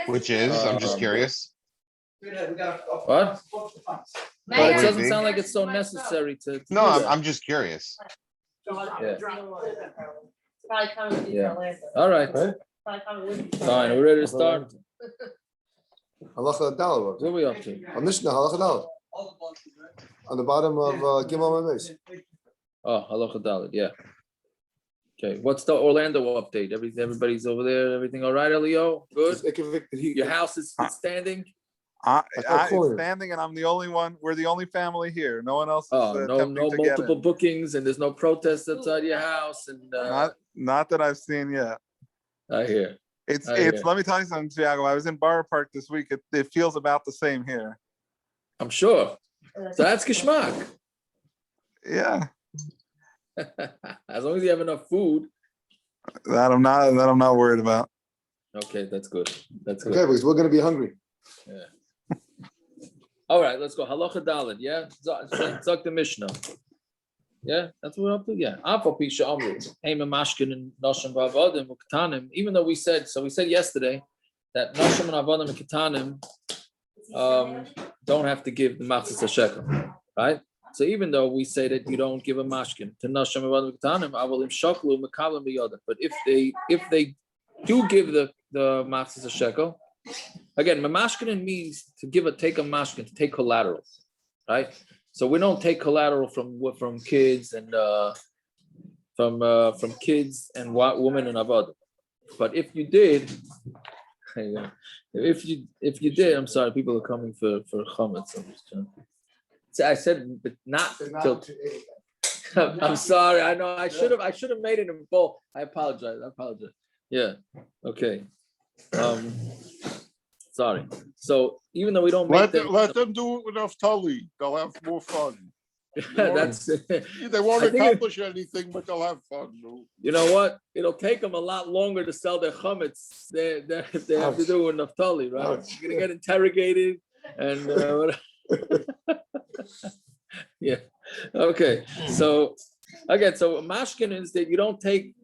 Which is, I'm just curious. What? But it doesn't sound like it's so necessary to No, do that. I'm just curious. Yeah. All right. Fine. We're ready to start. Halacha Daled. What are we up to? Mishnah Halacha Daled. On the bottom of Gimel and Beis. Oh, Halacha Daled. Yeah. Okay. What's the Orlando update? Everybody's over there. Everything all right, Elio? Good. Your house is standing. It's standing, and I'm the only one. We're the only family here. No one else is no multiple bookings, and there's no protests outside your house, and not that I've seen yet. I hear. It's. Let me tell you something, Thiago. I was in Borough Park this week. It feels about the same here. I'm sure. So that's geschmack. Yeah. As long as you have enough food. That I'm not worried about. Okay, that's good. That's good. Okay, because we're going to be hungry. Yeah. All right, let's go. Halacha Daled, yeah? Zok the Mishnah. Yeah, that's what we're up to. Yeah. Even though we said yesterday that Nashim and Avadim and Ketanim don't have to give the maaser shekel, right? So even though we say that you don't give a mashkin to Nashim and Avadim and Ketanim, Avalim shaklu mekalim biyada. But if they do give the maaser shekel, again, mamashkin means to take a mashkin, to take collateral, right? So we don't take collateral from kids and from kids and women and avodah. But if you did, if you did, I'm sorry, people are coming for chametz. I said, but not till. I'm sorry. I know. I should have made it in full. I apologize. Yeah. Okay. Sorry. So even though we don't let them do it with Naftali, they'll have more fun. They won't accomplish anything, but they'll have fun. You know what? It'll take them a lot longer to sell their chametz than if they have to do it with Naftali, right? You're gonna get interrogated and yeah. Okay. So again, so mashkin is that you don't take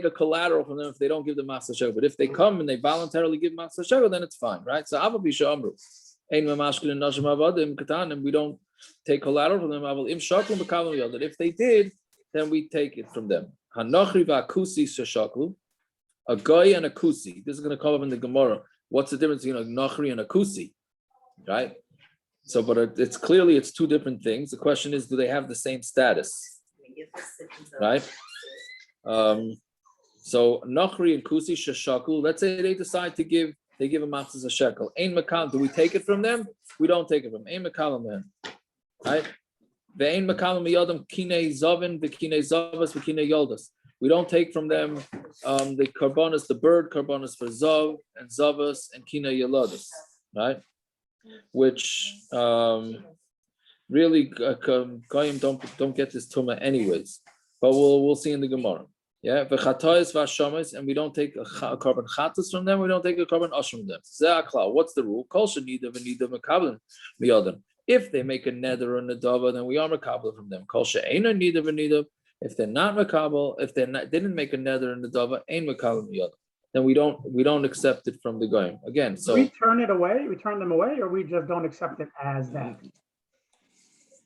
a collateral from them if they don't give the maaser shekel. But if they come and they voluntarily give maaser shekel, then it's fine, right? So Avabi Shamru, Ein Mamashkin and Nashim Avadim Ketanim, we don't take collateral from them. Aval Im Shaklu Mekalim Yodad. If they did, then we take it from them. Hanochri va'kusi sheshaklu, a goy and a kusi. This is going to come up in the Gemara. What's the difference between a nochri and a kusi, right? So, but it's clearly two different things. The question is, do they have the same status, right? So Nachri and Kusi sheshaklu. Let's say they decide to give a maaser shekel. Ein mekal. Do we take it from them? We don't take it from them. Ein mekal man. Right? Ve'ein mekal miyadam kinei zavin v'kinei zavas v'kinei yoldas. We don't take from them the kolbanos, the bird kolbanos for zav and zavas and kinei yoladas. Right? Which really goyim don't get this tumah anyways. But we'll see in the Gemara. Yeah, and we don't take a carbon chatas from them. We don't take a carbon ash from them. What's the rule? If they make a neder or nedava, then we are makabel from them. If they're not makabel, if they didn't make a neder or nedava, ain't makabel miyadam. Then we don't accept it from the goyim. Again, so we turn them away, or we just don't accept it as that.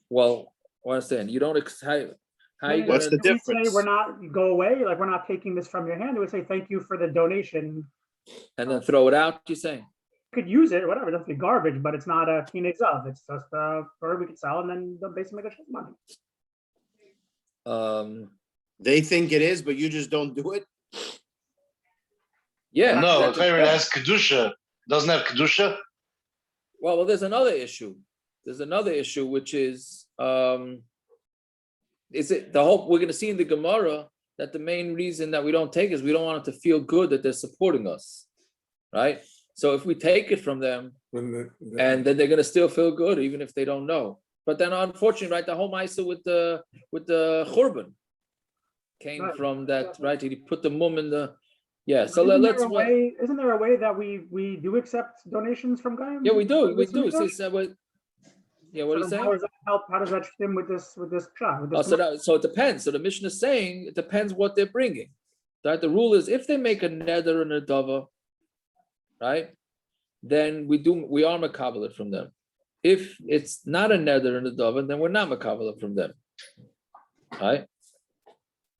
Well, I understand. You don't accept. What's the difference? Say we're not go away, like we're not taking this from your hand. It would say thank you for the donation, and then throw it out. You're saying you could use it, whatever. It doesn't be garbage, but it's not a kinei zav. It's just a bird we could sell, and then they'll basically make a money. They think it is, but you just don't do it. Yeah. No, favorite has kedusha. Doesn't have kedusha. Well, there's another issue. Which is. Is it the hope we're going to see in the Gemara that the main reason that we don't take is we don't want it to feel good that they're supporting us, right? So if we take it from them, and then they're going to still feel good even if they don't know. But then, unfortunately, right, the whole maaser with the korban came from that, right? He put the mum in the So isn't there a way that we do accept donations from goyim? Yeah, we do. Yeah, what are you saying? How does that help? How does that fit in with this shot? So it depends. So the Mishnah is saying it depends what they're bringing. Right? The rule is if they make a neder and a dava, right? Then we are makabel from them. If it's not a neder and a daven, then we're not makabel from them, right?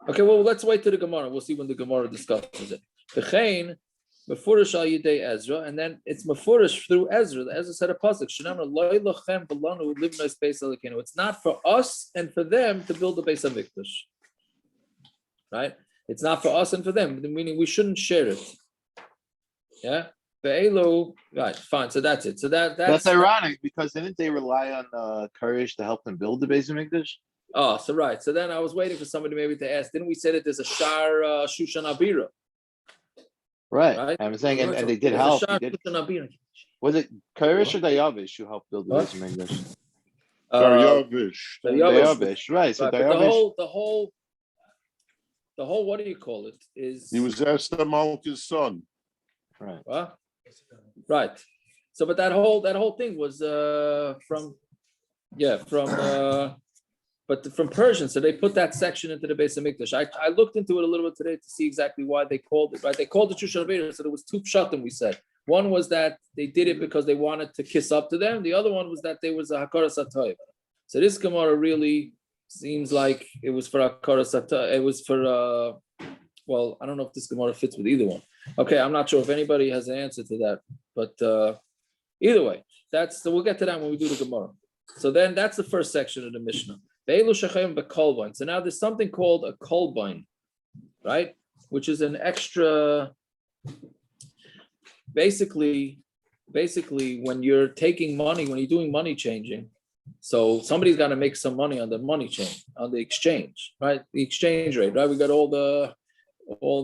Okay, well, let's wait to the Gemara. We'll see when the Gemara discusses it. V'chein mefurish al yidei Ezra, and then it's mefurish through Ezra. The Ezra said a pasuk: "Shenamar lo lochem v'lanu livnos beis elokeinu." It's not for us and for them to build the Beis Hamikdash, right? It's not for us and for them, meaning we shouldn't share it. Yeah. Right, fine. So that's it. So that's ironic because didn't they rely on courage to help them build the Beis Hamikdash? Oh, so right. So then I was waiting for somebody maybe to ask. Didn't we say that there's a shar shushan abira? Right. I'm saying, and they did help. Was it courage or Dayavish who helped build the Beis Hamikdash? Dayavish. Right. So Dayavish. The whole. What do you call it? Is he was Esther Malka's son? Right. What? Right. So, but that whole thing was from Persian. So they put that section into the Beis Hamikdash. I looked into it a little bit today to see exactly why they called it. Right. They called it Shushan Aveda. So there was two pshatim. We said one was that they did it because they wanted to kiss up to them. The other one was that there was a Hakaras Hatayv. So this Gemara really seems like it was for Hakaras Hatayv. It was for well, I don't know if this Gemara fits with either one. Okay, I'm not sure if anybody has an answer to that, but either way, so we'll get to that when we do the Gemara. So then that's the first section of the Mishnah. So now there's something called a kolbon, right? Which is an extra. Basically, when you're taking money, when you're doing money changing, so somebody's got to make some money on the money chain, on the exchange, right? The exchange rate, right? We got all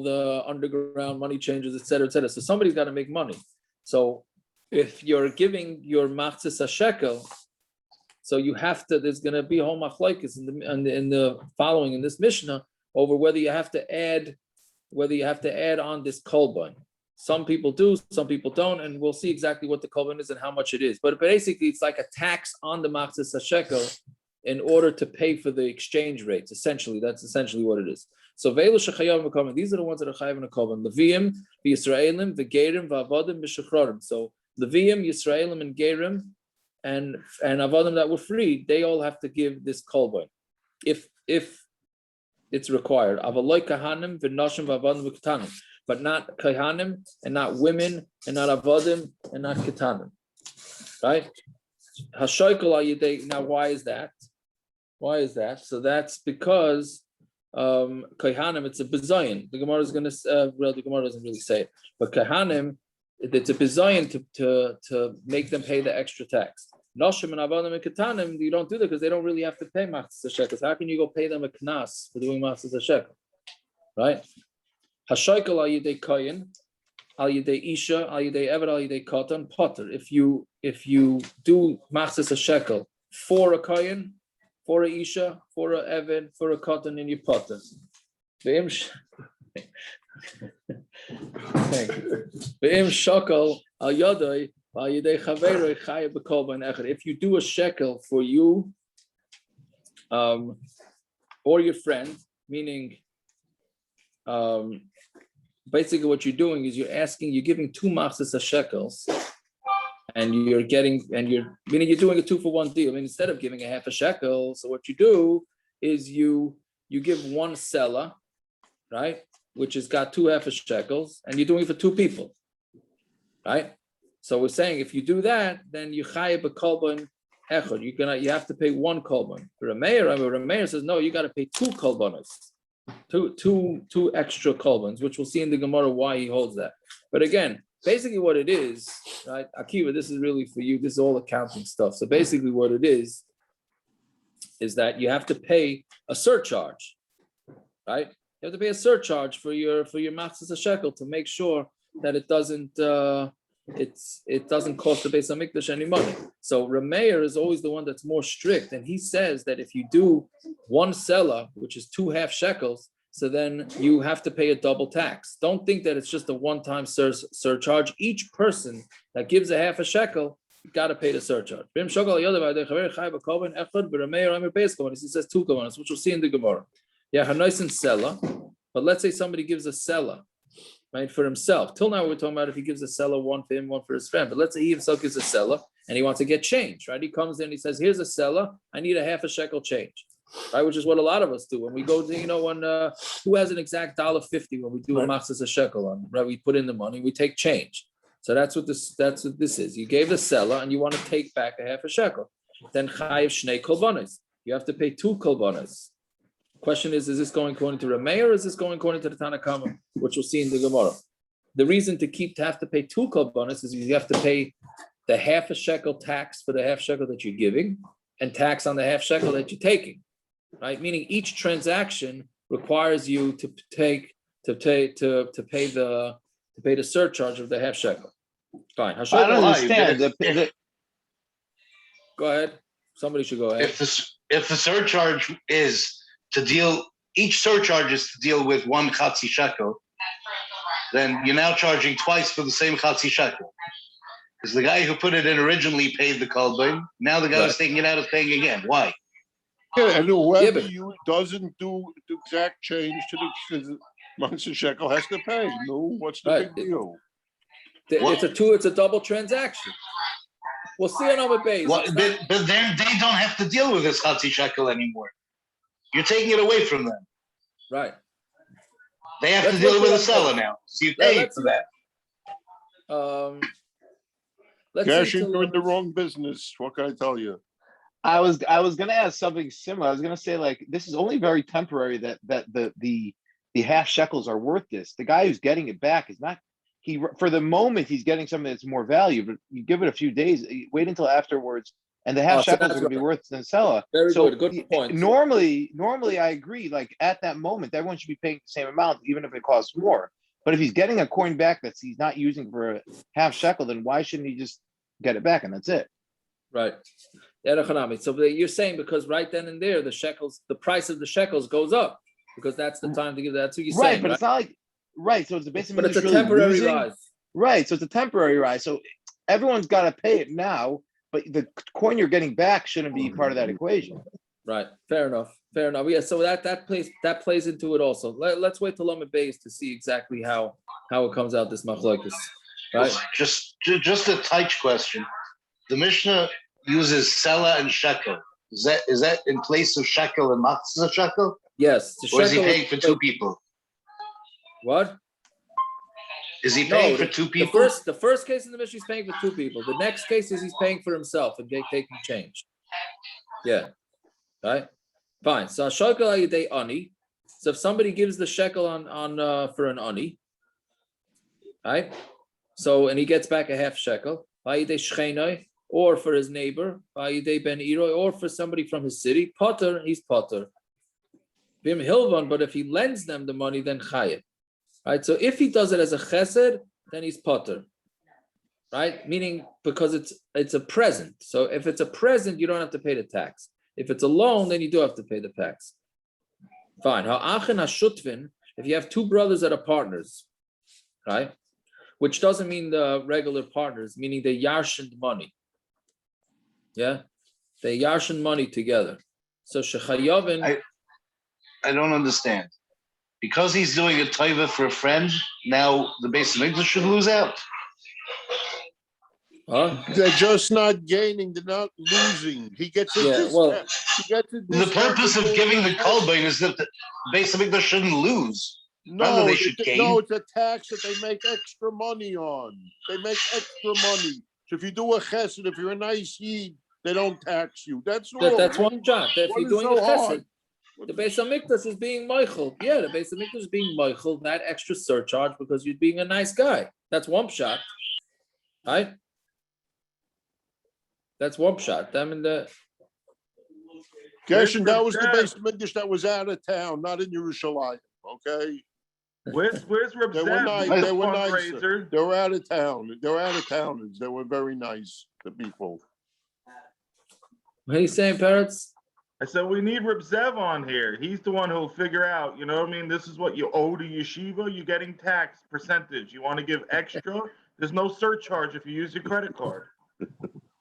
the underground money changers, et cetera, et cetera. So somebody's got to make money. So if you're giving your maaser a shekel, so you have to. There's going to be a whole machlokes in the following in this Mishnah over whether you have to add on this kolbon. Some people do, some people don't, and we'll see exactly what the kolbon is and how much it is. But basically, it's like a tax on the maaser a shekel in order to pay for the exchange rates. Essentially, that's essentially what it is. So veilu shechayav v'kolbon. These are the ones that are chayav in a kolbon. Leviim, v'Yisraelim, v'Gerim, v'Avadim, v'Shechrorim. So Leviim, Yisraelim, and Gerim, and Avadim that were freed, they all have to give this kolbon, if it's required. Avaloi kohanim, v'Nashim, v'Avadim, v'Ketanim, but not kohanim, and not women, and not Avadim, and not Ketanim. Right? Hashokel al yidei. Now, why is that? So that's because kohanim, it's a bizayin. The Gemara is going to. The Gemara doesn't really say it, but kohanim, it's a bizayin to make them pay the extra tax. Noshim and avadim and ketanim, you don't do that because they don't really have to pay maaser shekels. How can you go pay them a knas for doing maaser shekel, right? Hashokel al yidei koyin, al yidei isha, al yidei eved, al yidei katan potter. If you do maaser shekel for a koyin, for a isha, for a eved, for a katan, in your potter. If you do a shekel for you or your friend, meaning basically what you're doing is you're giving two maaser shekels, and you're doing a 2-for-1 deal. I mean, instead of giving a half a shekel, so what you do is you give one seller, right, which has got 2 half a shekels, and you're doing it for 2 people, right? So we're saying if you do that, then you chayav a kolbon echad. You have to pay 1 kolbon. For a meir says no, you got to pay 2 kolbanos, two extra kolbons, which we'll see in the Gemara why he holds that. But again, basically what it is, right, Akiva, this is really for you. This is all accounting stuff. So basically what it is that you have to pay a surcharge, right? You have to pay a surcharge for your maaser shekel to make sure that it doesn't cost the Beis Hamikdash any money. So Meir is always the one that's more strict, and he says that if you do 1 seller, which is 2 half shekels, so then you have to pay a double tax. Don't think that it's just a one-time surcharge. Each person that gives a half a shekel, you got to pay the surcharge. He says 2 kolbanos, which we'll see in the Gemara. Yeah, Hanois and seller. But let's say somebody gives a seller, right, for himself. Till now, we're talking about if he gives a seller one for him, one for his friend. But let's say he himself gives a seller and he wants to get change, right? He comes in, he says, here's a seller, I need a half a shekel change, right? Which is what a lot of us do. When we go to, when who has an exact $1.50 when we do a maaser shekel on, right? We put in the money, we take change. So that's what this is. You gave the seller and you want to take back a half a shekel. Then chayiv shnei kolbanos. You have to pay 2 kolbanos. Question is this going according to the meir or is this going according to the Tanna Kama, which we'll see in the Gemara? The reason to have to pay 2 kolbanos is you have to pay the half a shekel tax for the half shekel that you're giving and tax on the half shekel that you're taking, right? Meaning each transaction requires you to pay the surcharge of the half shekel. Fine. I don't understand. Go ahead. Somebody should go ahead. If the surcharge is each surcharge is to deal with 1 chatzi shekel, then you're now charging twice for the same chatzi shekel. Because the guy who put it in originally paid the kolbon. Now the guy who's taking it out is paying again. Why? Yeah, and whoever doesn't do the exact change to the maaser shekel has to pay. No, what's the big deal? It's a double transaction. We'll see on Amud base. But then they don't have to deal with this chatzi shekel anymore. You're taking it away from them. Right. They have to deal with the seller now. So you pay for that. Cash, you're in the wrong business. What can I tell you? I was gonna ask something similar. I was gonna say, like, this is only very temporary that the half shekels are worth this. The guy who's getting it back is not for the moment he's getting something that's more value, but you give it a few days, wait until afterwards, and the half shekels are gonna be worth than seller. Very good point. Normally I agree, like at that moment, everyone should be paying the same amount, even if it costs more. But if he's getting a coin back that he's not using for a half shekel, then why shouldn't he just get it back and that's it? Right. So you're saying because right then and there, the price of the shekels goes up because that's the time to give that. That's what you're saying. But it's not like, so it's basically. But it's a temporary rise. Right. So it's a temporary rise. So everyone's got to pay it now, but the coin you're getting back shouldn't be part of that equation. Right. Fair enough. Yeah. So that plays into it also. Let's wait till Amud base to see exactly how it comes out, this machlokes. Right. Just a tight question. The Mishnah uses seller and shekel. Is that in place of shekel and maaser shekel? Yes. Or is he paying for 2 people? What? Is he paying for 2 people? The first case in the Mishnah, he's paying for 2 people. The next case is he's paying for himself and taking change. Yeah. Right. Fine. So shekel ayidei ani. So if somebody gives the shekel on for an ani, right? So and he gets back a half shekel, ayidei shchenoi, or for his neighbor, ayidei ben iroi, or for somebody from his city, potter, he's potter. Bim hilvan, but if he lends them the money, then chayev. Right. So if he does it as a chesed, then he's potter. Right. Meaning because it's a present. So if it's a present, you don't have to pay the tax. If it's a loan, then you do have to pay the tax. Fine. If you have 2 brothers that are partners, right? Which doesn't mean the regular partners, meaning they yarshened money. Yeah? They yarshened money together. So shechayovin. I don't understand. Because he's doing a taiva for a friend, now the base of English should lose out. Huh? They're just not gaining. They're not losing. He gets a discount. The purpose of giving the kolbon is that the base of English shouldn't lose. No, they should gain. No, it's a tax that they make extra money on. They make extra money. So if you do a chesed, if you're a nice yid, they don't tax you. That's one job. If you're doing a chesed, the Beis Hamikdash is being meichel. Yeah, the Beis Hamikdash is being meichel, that extra surcharge because you're being a nice guy. That's one shot, right? That's one shot. I mean Gershon, that was the Beis Hamikdash that was out of town, not in Yerushalayim. Okay. Where's Reb They were nice. They were nice. They were out of town. They were out of towners. They were very nice, the people. What are you saying, Parrots? I said we need Reb Zev on here. He's the one who'll figure out, you know what I mean? This is what you owe to yeshiva. You're getting taxed percentage. You want to give extra? There's no surcharge if you use your credit card.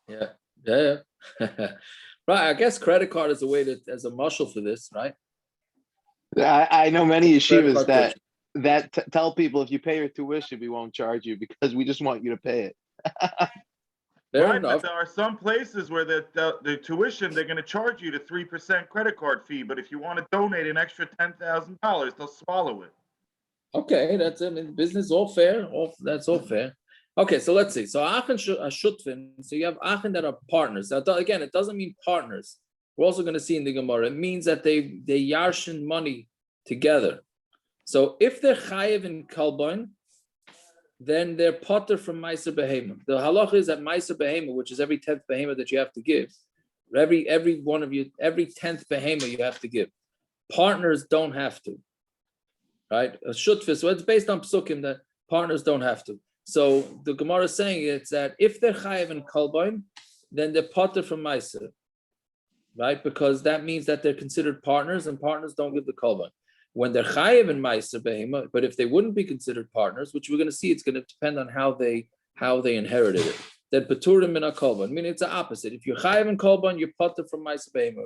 Yeah. Right. I guess credit card is a way as a muscle for this, right? I know many yeshivas tell people if you pay your tuition, we won't charge you because we just want you to pay it. Fair Right, enough. but there are some places where the tuition, they're gonna charge you the 3% credit card fee, but if you want to donate an extra $10,000, they'll swallow it. Okay, that's it. In business, all fair. That's all fair. Okay, so let's see. So Achen Shutvin. So you have Achen that are partners. Now, again, it doesn't mean partners. We're also going to see in the Gemara. It means that they yarshin money together. So if they're chayiv in kolbon, then they're potter from maaser behema. The halacha is that maaser behema, which is every 10th behema that you have to give, every one of you, every 10th behema you have to give. Partners don't have to. Right? A shutfis, so it's based on psukim that partners don't have to. So the Gemara is saying it's that if they're chayiv in kolbon, then they're potter from maaser, right? Because that means that they're considered partners, and partners don't give the kolbon. When they're chayiv in maaser behema, but if they wouldn't be considered partners, which we're going to see, it's going to depend on how they inherited it. Then paturim min kolbon. I mean, it's the opposite. If you're chayiv in kolbon, you're potter from maaser behema.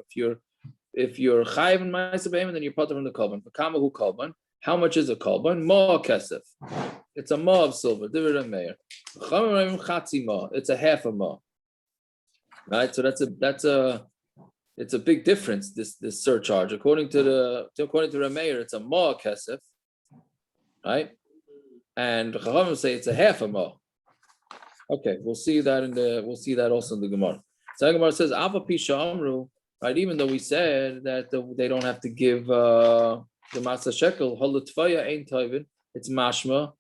If you're chayiv in maaser behema, then you're potter from the kolbon. Kamahu kolbon. How much is a kolbon? Ma kesef. It's a ma of silver. Dividend meir. It's a half a ma. Right. So it's a big difference. This surcharge, according to the meir, it's a ma kesef. Right. And Chachamim say it's a half a ma. Okay, we'll see that also in the Gemara. So the Gemara says Ava Pisha Amru. Right. Even though we said that they don't have to give. The maaser shekel, halatvaya ain't tovin. It's mashma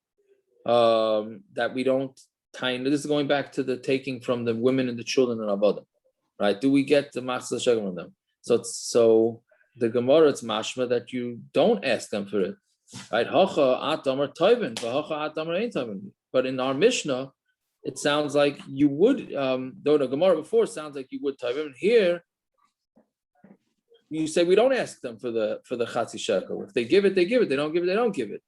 that we don't time. This is going back to the taking from the women and the children and avodim, right? Do we get the maaser shekel from them? So the Gemara, it's mashma that you don't ask them for it, right? Hacha atamar tovin, v'hacha atamar ain't tovin. But in our Mishnah, it sounds like you would. Though the Gemara before sounds like you would tovin. Here, you say we don't ask them for the chatzi shekel. If they give it, they give it. They don't give it, they don't give it.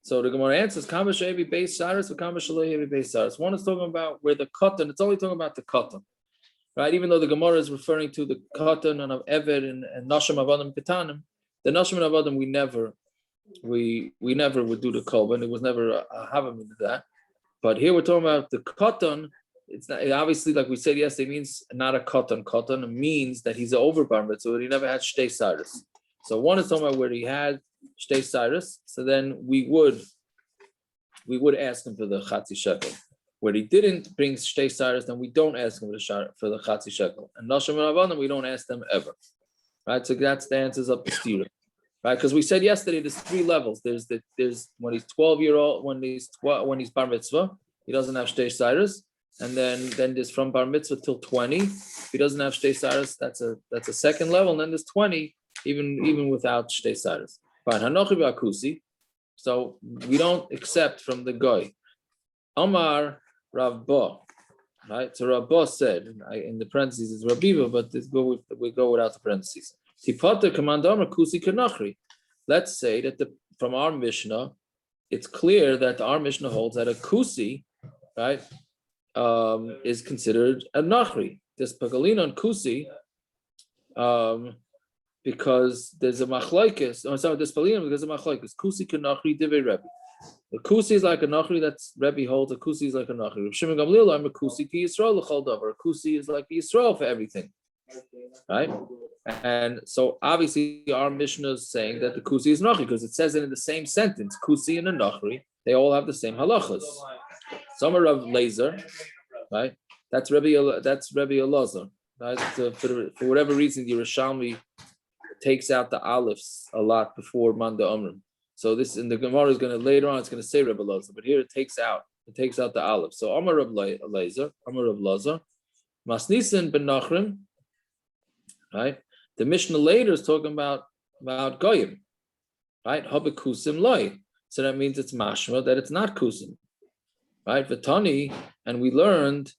So the Gemara answers, Kama she'evi beis saris, or Kama she'lo beis saris. One is talking about where the cotton. It's only talking about the cotton, right? Even though the Gemara is referring to the cotton and of Eved and Nashim Avadim Ketanim, the Nashim Avadim we never would do the kolbon. It was never a havam into that. But here we're talking about the cotton. It's not, obviously, like we said yesterday, it means not a cotton. Cotton means that he's an overbar mitzvah, but he never had shtei cyrus. So one is talking about where he had shtei cyrus. So then we would ask him for the chatzi shekel. Where he didn't bring shtei cyrus, then we don't ask him for the chatzi shekel. And nashim and we don't ask them ever. Right. So that's the answers up to stira. Right. Because we said yesterday there's 3 levels. There's when he's 12-year-old, when he's bar mitzvah, he doesn't have shtei cyrus. And then there's from bar mitzvah till 20. If he doesn't have shtei cyrus, that's a second level. And then there's 20, even without shtei cyrus. Fine. Hanochi b'akusi. So we don't accept from the goy. Amar Rav Ba. Right. So Rav Ba said in the parentheses is Rabiva, but we go without the parentheses. Tipata commandamar kusi kanachri. Let's say that from our Mishnah, it's clear that our Mishnah holds that a kusi, right, is considered a nachri. There's pagalina on kusi, because there's a machlokes. Oh, sorry, there's pagalina because of machlokes. Kusi kanachri divrei Rebbe. The kusi is like a nachri. That's Rebbe holds. A kusi is like a nachri. Rav Shimon Gamliel, I'm a kusi ki Yisrael l'chol davar. A kusi is like Yisrael for everything, right? And so obviously our Mishnah is saying that the kusi is nachri because it says it in the same sentence. Kusi and a nachri, they all have the same halachas. Some are of laser, right? That's Rebbe Elazar, right? So for whatever reason, the Yerushalmi takes out the aleph a lot before Manda Amrim. So this in the Gemara is going to later on. It's going to say Rebbe Elazar, but here it takes out the aleph. So Amar Rebbe Elazar, Amar Rebbe Elazar, Masnisin ben Nachrim, right? The Mishnah later is talking about goyim, right? Habe kusim loy. So that means it's mashma that it's not kusim. Right, Vitani, and we learned,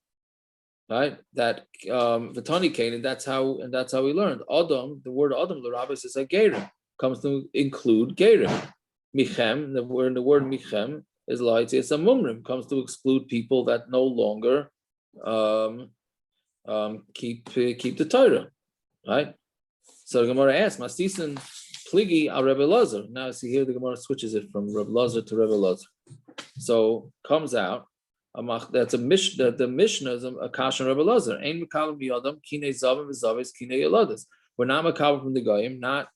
right, that Vitani came, and that's how we learned. Adam, the word Adam, the Rabbis is a gerim, comes to include gerim. Michem, the word michem is like it's a mumrim, comes to exclude people that no longer keep the Torah, right? So the Gemara asks, Masisin Pligi al Rebbe Lazar. Now see here the Gemara switches it from Rebbe Lazar to Rebbe Lazar. So comes out that's a Mishnah. The Mishnah is a kasha Rebbe Lazar. Ein mekalim biyadam kinei zavim v'zavis kinei yeladas. We're not mekalim from the goyim, not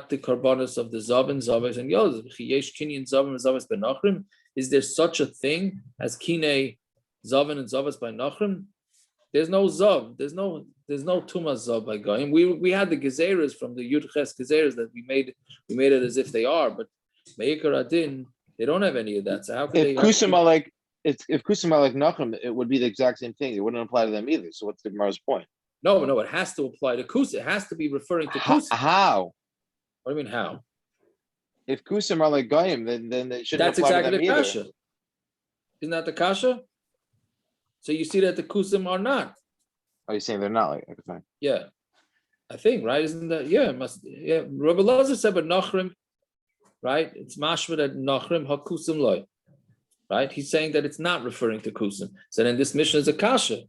the kolbanos of the zavim, zavis and yeladas. Yesh kinei zavim v'zavis benachrim. Is there such a thing as kinei zavim and zavis by nachrim? There's no zav. There's no tuma zav by goyim. We had the gezeras from the Yudches gezeras that we made it as if they are, but meikar adin they don't have any of that. So how can If kusim are like if kusim are like nachrim, it would be the exact same thing. It wouldn't apply to them either. So what's the Gemara's point? No, it has to apply to kusim. It has to be referring to kusim. How? What do you mean how? If kusim are like goyim, then it shouldn't That's apply exactly to the them either. kasha. Isn't that the kasha? So you see that the kusim are not. Are you saying they're not like okay. Yeah, I think right. Isn't that Rabbi Lazar said, but nachrim, right? It's mashma that nachrim hakusim loy, right? He's saying that it's not referring to kusim. So then this mission is a kasha.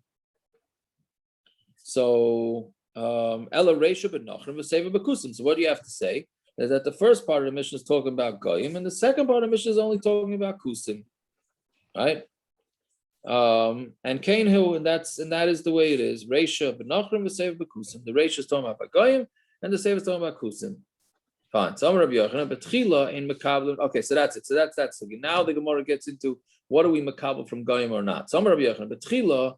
So ela reisha but nachrim v'seva b'kusim. So what do you have to say? Is that the first part of the mission is talking about goyim, and the second part of the mission is only talking about kusim, right? And Cain Hill, and that is the way it is. Reisha b'nachrim v'seva b'kusim. The Reisha is talking about goyim, and the Seva is talking about kusim. Fine. So Rabbi Yochanan, betchila in makabel. Okay, so that's it. So that's now the Gemara gets into what are we makabel from goyim or not. So Rabbi Yochanan, betchila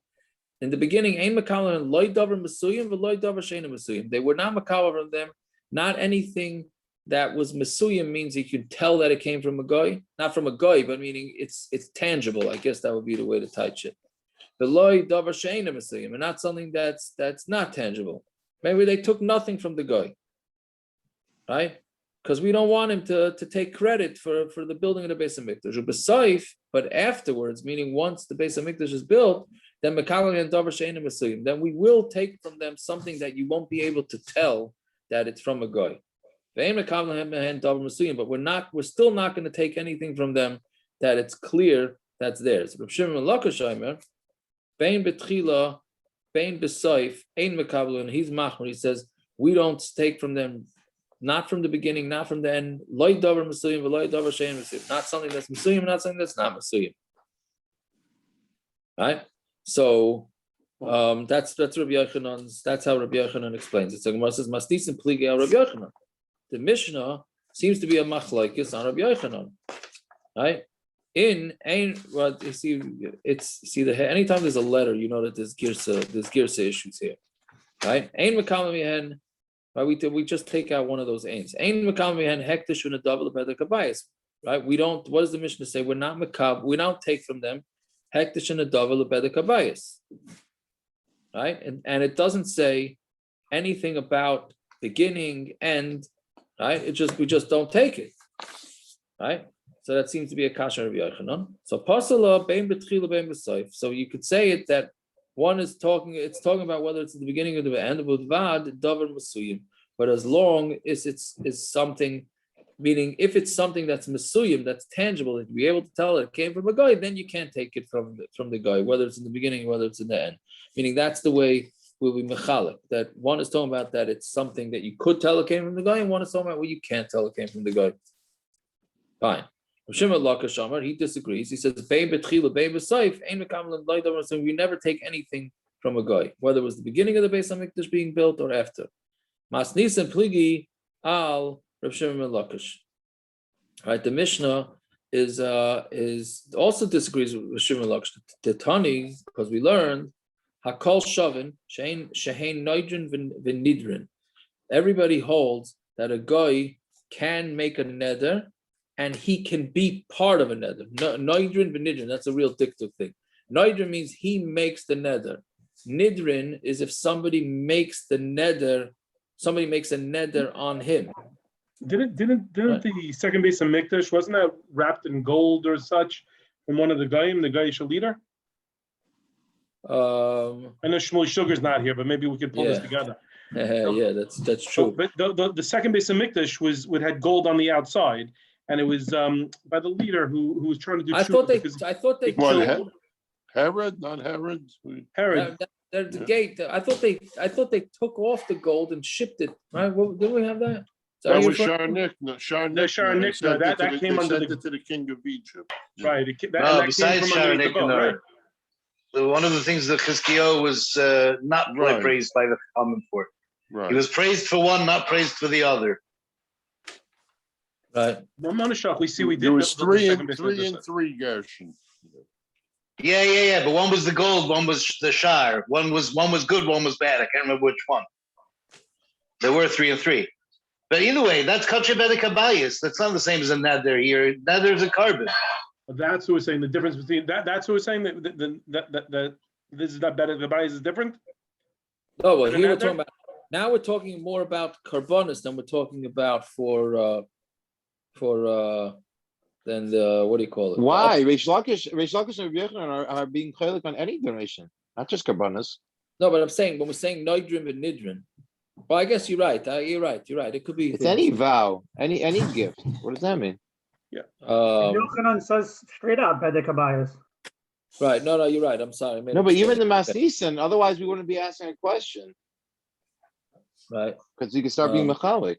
in the beginning, ein makabel and loy davar mesuyim v'loy davar sheina mesuyim. They were not makabel from them. Not anything that was mesuyim means you could tell that it came from a goy, not from a goy, but meaning it's tangible. I guess that would be the way to touch it. The loy davar sheina mesuyim, and not something that's not tangible. Maybe they took nothing from the goy, right? Because we don't want him to take credit for the building of the Beis Hamikdash. But afterwards, meaning once the Beis Hamikdash is built, then mekabel and davar sheina mesuyim. Then we will take from them something that you won't be able to tell that it's from a goy. But we're still not going to take anything from them that it's clear that's theirs. Reb Shimon Lakashaimer, Bein betchila, Bein besoif, ein mekabel, and he's machmer. He says we don't take from them, not from the beginning, not from the end. Loy davar mesuyim, v'loy davar shein mesuyim. Not something that's mesuyim, not something that's not mesuyim. Right. So that's Rabbi Yochanan's. That's how Rabbi Yochanan explains it. So Gemara says masnisim pligi al Rabbi Yochanan. The Mishnah seems to be a machlokes on Rabbi Yochanan, right? What you see, anytime there's a letter, you know that there's girsa issues here, right? Ein mekalim yehen, right? We just take out one of those ains. Ein mekalim yehen hektish and a double by the kabayis, right? We don't. What does the Mishnah say? We're not mekab. We don't take from them hektish and a double by the kabayis, right? And it doesn't say anything about beginning, end. Right? We just don't take it. Right? So that seems to be a kasha of Yochanan. So pasala bein betchila bein besoif. So you could say it that one is it's talking about whether it's at the beginning or the end of udvad davar mesuyim. But as long as it's something, meaning if it's something that's mesuyim, that's tangible, that you be able to tell it came from a guy, then you can't take it from the guy, whether it's in the beginning or whether it's in the end. Meaning that's the way will be mechalik, that one is talking about that it's something that you could tell it came from the guy, and one is talking about you can't tell it came from the guy. Fine. He disagrees. He says, we never take anything from a guy, whether it was the beginning of the Beis Hamikdash being built or after. Masnis and pligi al Rav Shimon Lakish. Right, the Mishnah is also disagrees with Rav Shimon Lakish. The Tani, because we learned Hakol Shavin, Shein Noidrin V'Nidrin. Everybody holds that a guy can make a neder and he can be part of a neder. Noidrin V'Nidrin, that's a real dictative thing. Noidrin means he makes the neder. Nidrin is if somebody makes the neder, somebody makes a neder on him. Didn't the second Beis Hamikdash, wasn't that wrapped in gold or such from one of the goyim, the goyish leader? I know Shmuel Sugar's not here, but maybe we could pull this together. Yeah, that's true. But the second Beis Hamikdash had gold on the outside, and it was by the leader who was trying to do. I thought they Herod, not Herod. Herod. There's the gate. I thought they took off the gold and shipped it. Right? Didn't we have that? So That you was put- Sharnikna. That came under the to the king of Egypt. Right. No, besides Sharon, right? one of the things that Chizkiyahu was not Right. praised by the Chachamim for. Right. He was praised for one, not praised for the other. right. Well, Monashach, we see we did. There was the three second and base three Gershon. Yeah. But one was the gold, one was the shire. One was good, one was bad. I can't remember which one. There were 3 and 3. But either way, that's Kacha Bedek Abayis. That's not the same as a Neder here. Neder is a carbon. That's who was saying the difference between that. That's who was saying that this is not better. The bias is different. No, well, here we're Another? talking about. Now we're talking more about kolbanos than we're talking about for then the what do you call it? Why? Reish Lakish and Rabbi Yochanan are being chaylik on any donation, not just korbanos. No, but I'm saying when we're saying noidrim and nidrin. Well, I guess you're right. You're right. It could be. It's any vow, any gift. What does that mean? Yochanan says straight up Bedek Abayas. Right. No, you're right. I'm sorry. I made a No, but even mistake. the Masnisan, otherwise we wouldn't be asking a question Right. because you can start being mechalik.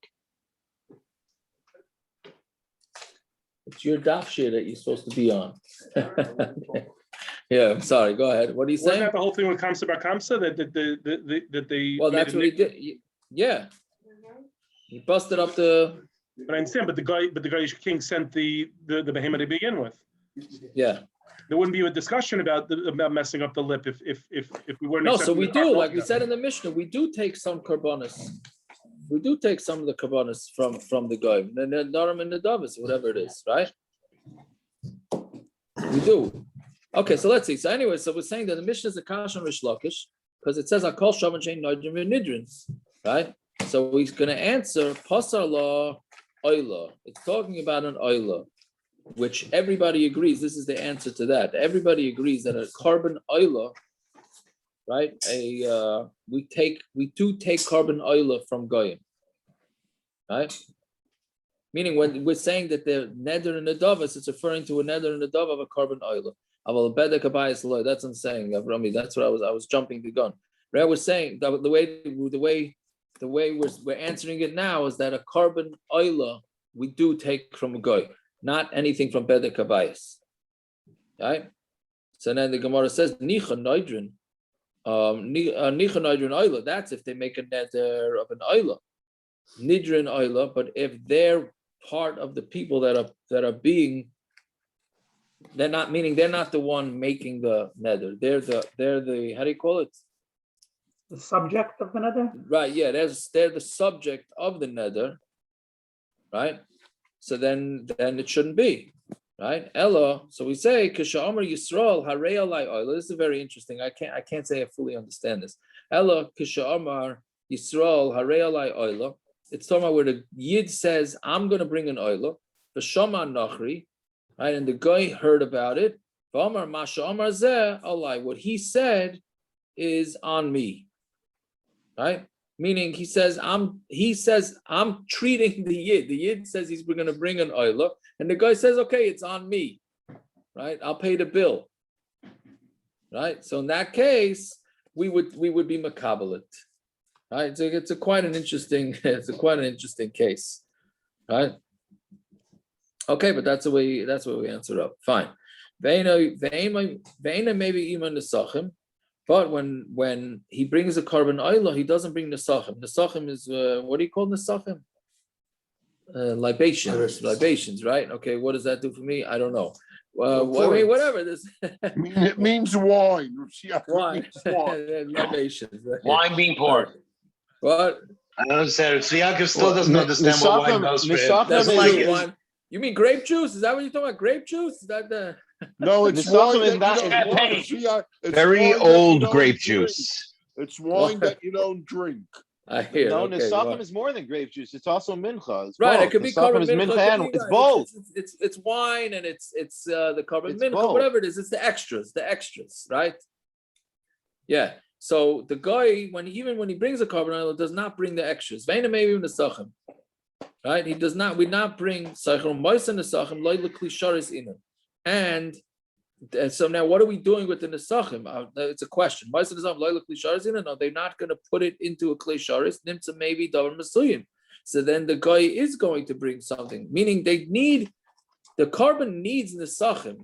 It's your daf shit that you're supposed to be on. Yeah, I'm sorry. Go ahead. What are you Wasn't saying? that the whole thing with Kamsa Bar Kamsa that they? Well, made that's a what he nick- did. Yeah. He busted up the. But I understand. But the guy king sent the behemoth to begin with. Yeah. There wouldn't be a discussion about messing up the lip if we weren't. No, so accepting we the do, carbon like we together. said in the Mishnah, we do take some korbanos. We do take some of the korbanos from the goyim, the Naram and the Davis, whatever it is, right? We do. Okay, so let's see. So anyway, so we're saying that the Mishnah is a kash on Rish Lakish because it says Akol Shaman Shein Noidrim Nidrin, right? So he's going to answer Pasar Law Oila. It's talking about an Oila, which everybody agrees. This is the answer to that. Everybody agrees that a carbon Oila, right? We do take carbon oil from goyim, right? Meaning when we're saying that the neder and the davas, it's referring to a neder and the dav of a carbon oil. That's what I'm saying, Avrami. That's what I was jumping the gun. Right? We're saying that the way we're answering it now is that a carbon oil we do take from a goy, not anything from bedek kabayis, right? So then the Gemara says nicha noidrin. That's if they make a neder of an oila, nidrin oila. But if they're part of the people that are being, they're not the one making the neder. They're the how do you call it? The subject of the nether? Right. Yeah. They're the subject of the neder. Right. So then it shouldn't be. Right, Ella. So we say Kisha Amar Yisrael Harei Alai Oila. This is very interesting. I can't say I fully understand this. Ella Kisha Amar Yisrael Harei Alai Oila. It's talking about where the Yid says, "I'm going to bring an Oila." The Shama Nachri, right, and the guy heard about it. V'Amar Masha Amar Zeh Alai. What he said is on me. Right. Meaning he says I'm treating the Yid. The Yid says he's going to bring an oila, and the guy says, okay, it's on me, right? I'll pay the bill, right? So in that case, we would be makabelit, right? So it's quite an interesting case, right? Okay, but that's the way we answer up. Fine. Ve'ena maybe iman nesachim. But when he brings a carbon oila, he doesn't bring nesachim. Nesachim is what do you call nesachim? Libations, right? Okay, what does that do for me? I don't know. Whatever this. It means wine. Wine. Libations. Wine being poured. What? I don't understand. So Yaakov still doesn't understand what wine does for him. That's Doesn't like like it. wine. You mean grape juice? Is that what you're talking about? Grape juice? Is that the? No, it's wine that you don't Very old grape juice. It's wine that you don't drink. I hear. No, Okay, Nesachim is more than grape juice. It's also mincha. It's right. both. It could be Nesachim carbon is mincha. mincha and it's both. It's wine and it's the carbon It's mincha, both. whatever it is. It's the extras, right? Yeah. So the guy, when he brings a carbon oil, does not bring the extras. Veina maybe in the sachem, right? He does not. We not bring sachem maaser nesachim loy leklisharis inu. And so now, what are we doing with the nesachim? It's a question. No, they're not going to put it into a klisharis. Nimtza maybe davar masuyim. so then the guy is going to bring something, meaning the kolbon needs nesachim,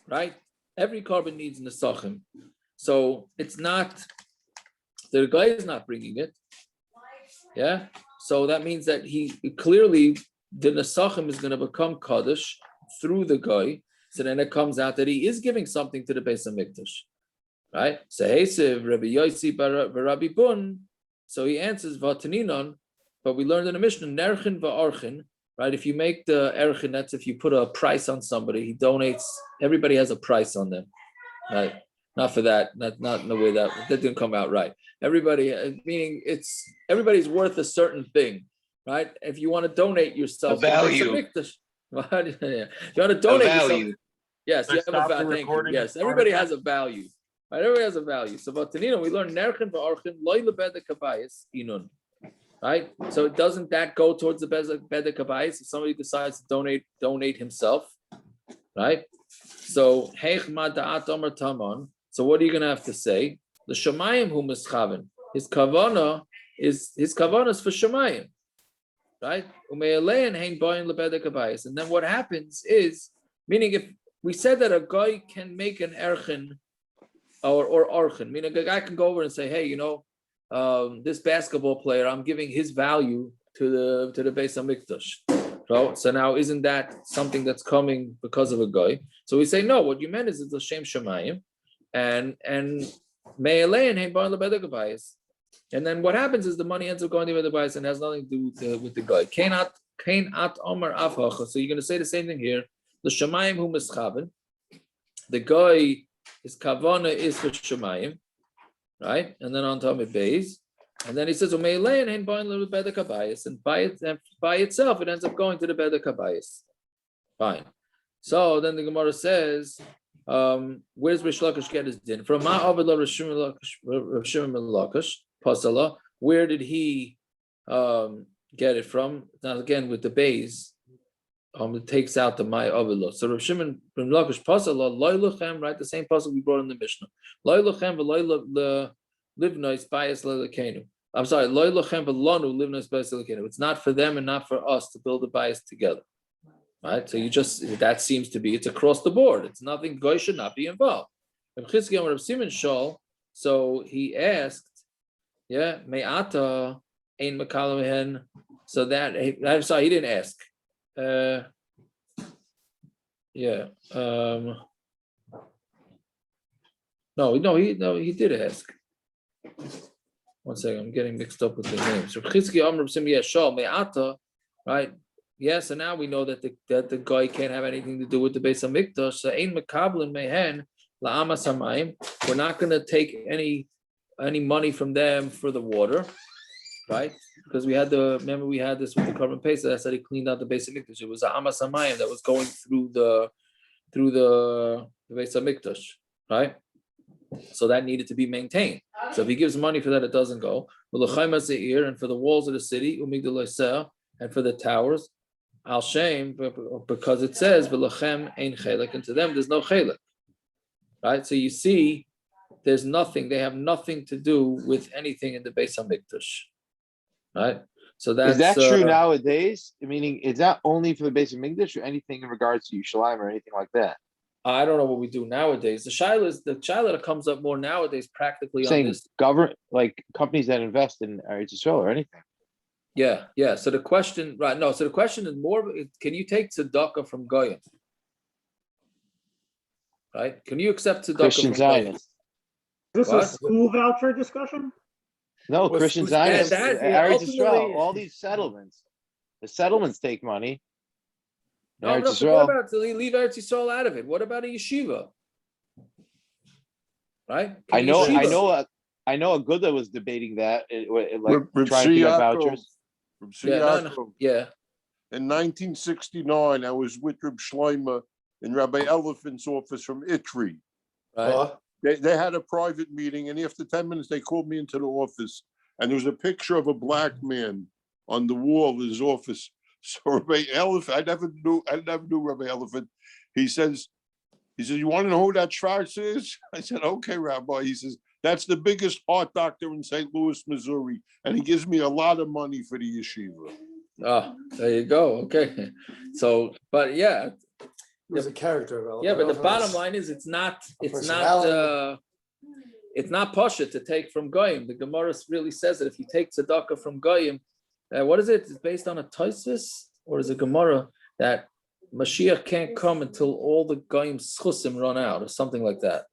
right? Every kolbon needs nesachim. So it's not, the guy is not bringing it. Yeah. So that means that he clearly, the nesachim is going to become kaddish through the guy. So then it comes out that he is giving something to the Beis Hamikdash. Right? So Hesev, Rabbi Yossi, Rabbi Bun. So he answers Vataninon, but we learned in the Mishnah, Nerchin va'archin, right? If you make the erchin, that's if you put a price on somebody, he donates, everybody has a price on them. Right? Not for that, not in the way that didn't come out right. Everybody, meaning everybody's worth a certain thing, right? If you want to donate yourself, A value. If you want to donate yourself, yes, you have a value. Thank you. Yes, everybody has a value. Right, everybody has a value. So, but we learn nerchen va'archin loy lebedek kabayis inun. Right. So, doesn't that go towards the bedek kabayis if somebody decides to donate himself? Right. So, heich ma da'at omer tamon. So, what are you going to have to say? The shemayim hu mischaven. His kavana is for shemayim. Right. Umealein hein bayin lebedek kabayis. And then what happens is, meaning if we said that a guy can make an erchen or archen, meaning a guy can go over and say, hey, this basketball player, I'm giving his value to the Beis Hamikdash. So now isn't that something that's coming because of a guy? So we say no. What you meant is it's l'shem shemayim, and me'alein hein bayin lebedek kabayis. And then what happens is the money ends up going to the bayis and has nothing to do with the guy. Kein at omer avhacha. So you're going to say the same thing here. The shemayim hu mischaven. The guy, his kavana is for shemayim, right? And then on top of beis, and then he says, "Umealein hein bayin lebedek kabayis," and by itself, it ends up going to the bedek kabayis. Fine. So then the Gemara says, "Where's Rish Lakish get his din from? Ma Aved Rav Shimon Lakish Pasala. Where did he get it from?" Now again with the beis. It takes out the my avilo. So Rav Shimon ben Lakish pasala loy luchem, right? The same pasal we brought in the Mishnah. Loy luchem v'loy livnois bias lelekenu. I'm sorry, loy luchem v'lonu livnois bias lelekenu. It's not for them and not for us to build a bias together, right? So that seems to be it's across the board. It's nothing. Goy should not be involved. Rav Simon Shal. So he asked, yeah, me'ata ein mekalim. So that I'm sorry, he didn't ask. No, he did ask. One second, I'm getting mixed up with the names. Right? Yes, and now we know that the guy can't have anything to do with the Beis Hamikdash. So ein mekablin mehen la'amas hamayim. We're not going to take any money from them for the water. Right, because we had this with the korban pesach. That's how he cleaned out the Beis Hamikdash. It was a amas hamayim that was going through the Beis Hamikdash, right? So that needed to be maintained. So if he gives money for that, it doesn't go. And for the walls of the city, and for the towers, al shem, because it says v'lachem ein chelek, and to them there's no chelek, right? So you see, there's nothing. They have nothing to do with anything in the Beis Hamikdash. Right, so is that true nowadays? Meaning, it's not only for the Beis Hamikdash or anything in regards to Yerushalayim or anything like that. I don't know what we do nowadays. The shaila that comes up more nowadays, practically saying on this government, like companies that invest in Eretz Yisrael or anything. Yeah. So the question, right? No. So the question is more: can you take tzedakah from goyim? Right? Can you accept tzedakah Christian from goyim? Zionists? Is this a school voucher discussion? No, Christian Zionists, Eretz Yisrael, all these settlements. The settlements take money. No, what about to leave Eretz Yisrael out of it? What about a yeshiva? Right? I know a good that was debating that, like trying to get vouchers. Yeah. In 1969, I was with Reb Shlomo in Rabbi Elephant's office from Itri. Right. They had a private meeting, and after 10 minutes, they called me into the office, and there was a picture of a black man on the wall of his office. So Rabbi Elephant, I never knew Rabbi Elephant. He says, He said, you want to know who that Schwartz is? I said, okay, Rabbi. He says, that's the biggest heart doctor in St. Louis, Missouri. And he gives me a lot of money for the yeshiva. Oh, there you go. Okay. So, but yeah. It was a character. Yeah, but the bottom line is it's not pashut to take from goyim. The Gemara really says that if you take tzedakah from goyim, what is it? It's based on a Tosfos, or is it Gemara that Mashiach can't come until all the goyim's kusim run out, or something like that.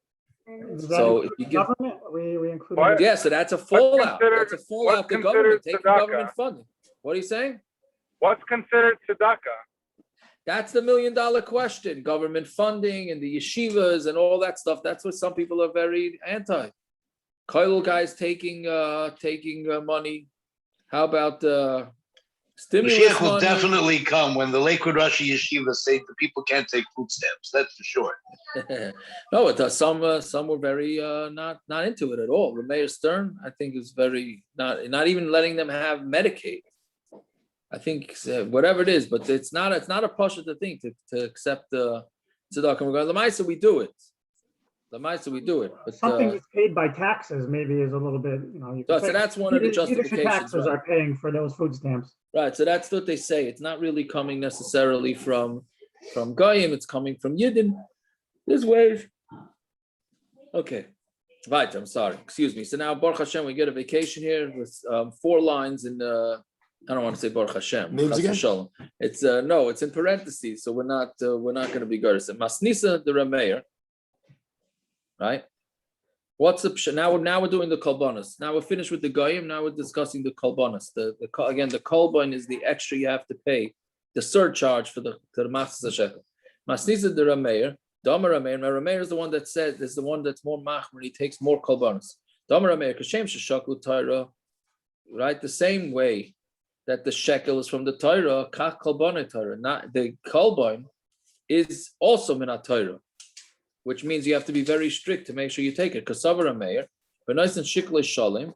So if you give, we include. yeah, so that's a fallout. That's a fallout. The government taking government funding. What are you saying? What's considered tzedakah? That's the $1 million question. Government funding and the yeshivas and all that stuff. That's what some people are very anti. Koil guys taking money. How about stimulus Mashiach will money? definitely come when the Lakewood Rashi Yeshiva say the people can't take food stamps. That's for sure. No, it does. Some were very not into it at all. Meir Stern, I think, is very not even letting them have Medicaid. I think whatever it is, but it's not a pasha to think to accept the tzedakah. The maaser we do it. The maaser we do it. But something that's paid by taxes maybe is a little bit, so that's one of the justifications. Taxes are paying for those food stamps. Right. So that's what they say. It's not really coming necessarily from goyim. It's coming from yidden. This wave. Okay. Right. I'm sorry. Excuse me. So now Baruch Hashem, we get a vacation here with 4 lines in I don't want to say Baruch Hashem. Names again? Shalom. It's no, it's in parentheses, so we're not going to be good. Masnisa the meir, right? What's the now we're doing the kolbanos. Now we're finished with the goyim. Now we're discussing the kolbanos. The kolbon is the extra you have to pay, the surcharge for the maaser shekel. Masnisa the meir, Damar meir. Meir is the one that said is the one that's more machmer. He takes more kolbanos. Damar meir kashem sheshaklu Torah, right? The same way that the shekel is from the Torah, kach kolbon Torah. Not the kolbon is also minat Torah, which means you have to be very strict to make sure you take it. Because savar meir, but nice and shekel is shalim,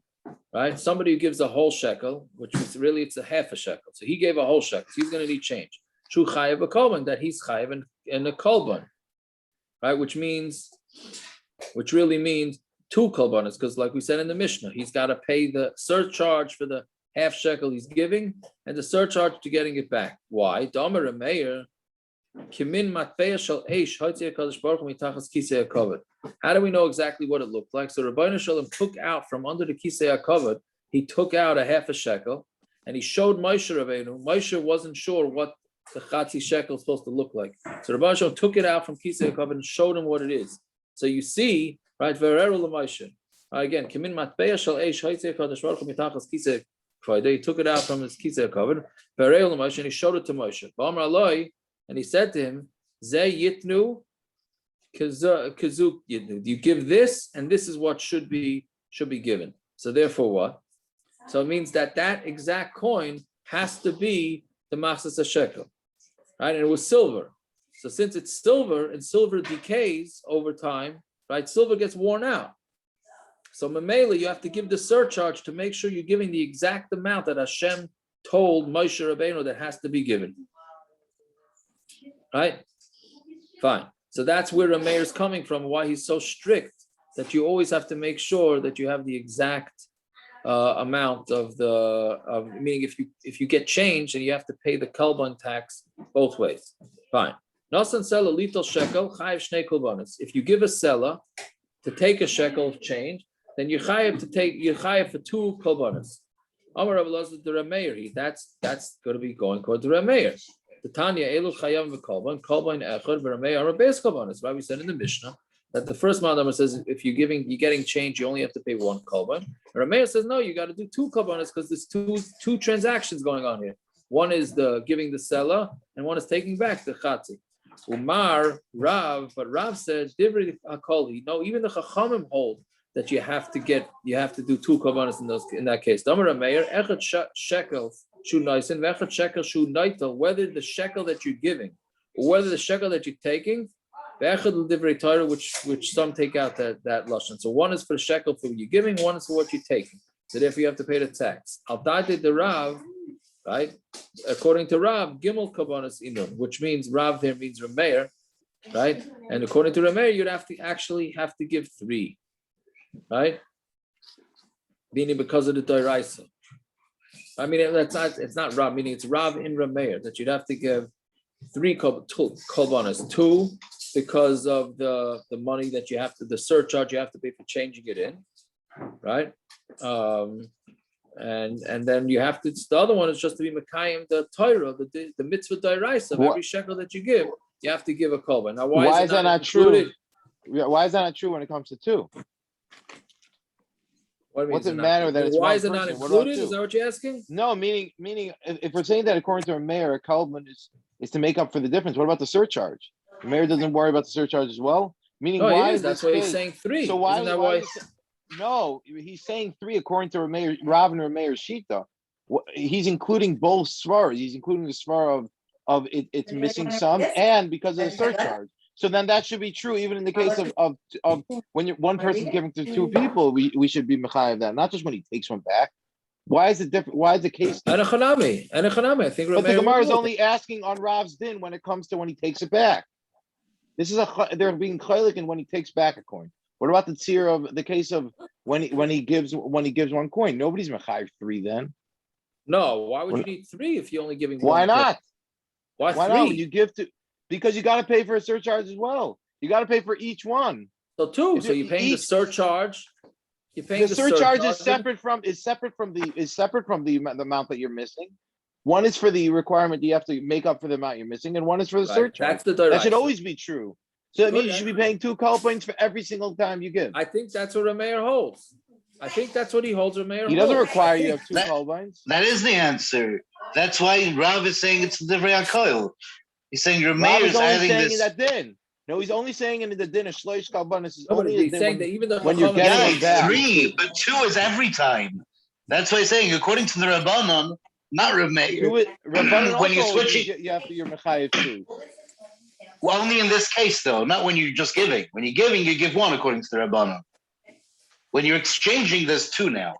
right? Somebody who gives a whole shekel, which is really it's a half a shekel. So he gave a whole shekel. So he's going to need change. Shu chayav a kolbon, that he's chayav in a kolbon, right? Which really means 2 kolbanos, because like we said in the Mishnah, he's got to pay the surcharge for the half shekel he's giving, and the surcharge to getting it back. Why? Damar meir, kimin matpeya shel eish hotzi hakadosh baruch hu mitachas kisei hakavod. How do we know exactly what it looked like? So Rabbeinu Shalom took out from under the kisei hakavod, he took out a half a shekel, and he showed Moshe Rabbeinu. Moshe wasn't sure what the chatzi shekel is supposed to look like. So Rabbeinu Shalom took it out from kisei hakavod and showed him what it is. So you see, right? Ve'eru l'Moshe. Again, kimin matpeya shel eish hotzi hakadosh baruch hu mitachas kisei. He took it out from his kisei hakavod, and he showed it to Moshe. And he said to him, "Ze yitnu kazuk yitnu." You give this, and this is what should be given. So therefore, what? So it means that exact coin has to be the maaser shekel, right? And it was silver. So since it's silver, and silver decays over time, right? Silver gets worn out. So Mamela, you have to give the surcharge to make sure you're giving the exact amount that Hashem told Moshe Rabbeinu that has to be given. Right? Fine. So that's where a meir is coming from, why he's so strict that you always have to make sure that you have the exact amount meaning if you get change and you have to pay the kolbon tax both ways. Fine. Nasan seller little shekel chayiv shnei kolbanos. If you give a seller to take a shekel of change, then you chayiv for 2 kolbanos. Amar Rav Elazar the Rameir, that's going to be going toward the Rameir. The Tanya elu chayav v'kolbon echad v'Rameir are base kolbanos. Right? We said in the Mishnah that the first Madamar says if you're getting change, you only have to pay 1 kolbon. Rameir says no, you got to do 2 kolbanos because there's two transactions going on here. One is the giving the seller, and one is taking back the chatzi. Umar Rav, but Rav said divri hakoli. No, even the chachamim hold that you have to do 2 kolbanos in that case. Damar meir echad shekel shu noisen v'echad shekel shu noitel. Whether the shekel that you're giving or whether the shekel that you're taking, v'echad divrei Torah, which some take out that lashon. So one is for the shekel for what you're giving, one is for what you're taking. So therefore you have to pay the tax. Al da'at the Rav, right? According to Rav, gimel kolbanos inun, which means Rav there means Rameir. right? And according to meir, you'd actually have to give 3, right? Meaning because of the doiraisa. I mean, it's not Rav, meaning it's Rav in meir that you'd have to give 3 kolbanos, 2 because of the money that you have to, the surcharge you have to pay for changing it in, right? And then you have to, the other one is just to be Mekayim, the Torah, the mitzvah doiraisa of every shekel that you give, you have to give a kolbon. Now, why is that not true? Why is that not true when it comes to 2? What's it matter that it's why one is it not person? What about included? 2? Is that what you're asking? No, meaning if we're saying that according to a mayor, a kolbon is to make up for the difference. What about the surcharge? The mayor doesn't worry about the surcharge as well. Meaning, No, why he is is. That's this why he's case- saying 3. So why? Isn't that why why? is- No, he's saying 3 according to Rav and Rameir's shita. He's including both svaras. He's including the svar of it's missing some, and because of the surcharge. So then that should be true even in the case of when one person's giving to 2 people, we should be mechayev that, not just when he takes one back. Why is it different? Why is the case? And a chanami. I think. But the Gemara is only asking on Rav's din when it comes to when he takes it back. This is they're being chaylik in when he takes back a coin. What about the tzir of the case of when he gives 1 coin? Nobody's mechayev 3 then. No, why would you need 3 if you're only giving 1? Why not? Why 3? Not? When you give to, because you got to pay for a surcharge as well. You got to pay for each one. So 2. So you're paying the surcharge. You're paying the surcharge is separate from the amount that you're missing. One is for the requirement you have to make up for the amount you're missing, and one is for the surcharge. That's the that should always be true. So that means you should be paying 2 kolbons for every single time you give. I think that's what Rameir holds. I think that's what he holds. Rameir. He doesn't require you have 2 kolbons. That is the answer. That's why Rav is saying it's the divrei hakoil. He's saying Rameir is adding saying this. In that din. No, he's only saying in the din of shloish kolbanos is No, only he's saying that even the when you're getting it back. 3, but 2 is every time. That's why he's saying according to the Rabbanon, not Rameir. When you're switching, you're mechayev 2. Well, only in this case though, not when you're just giving. When you're giving, you give 1 according to the Rabbanon. When you're exchanging, there's 2 now.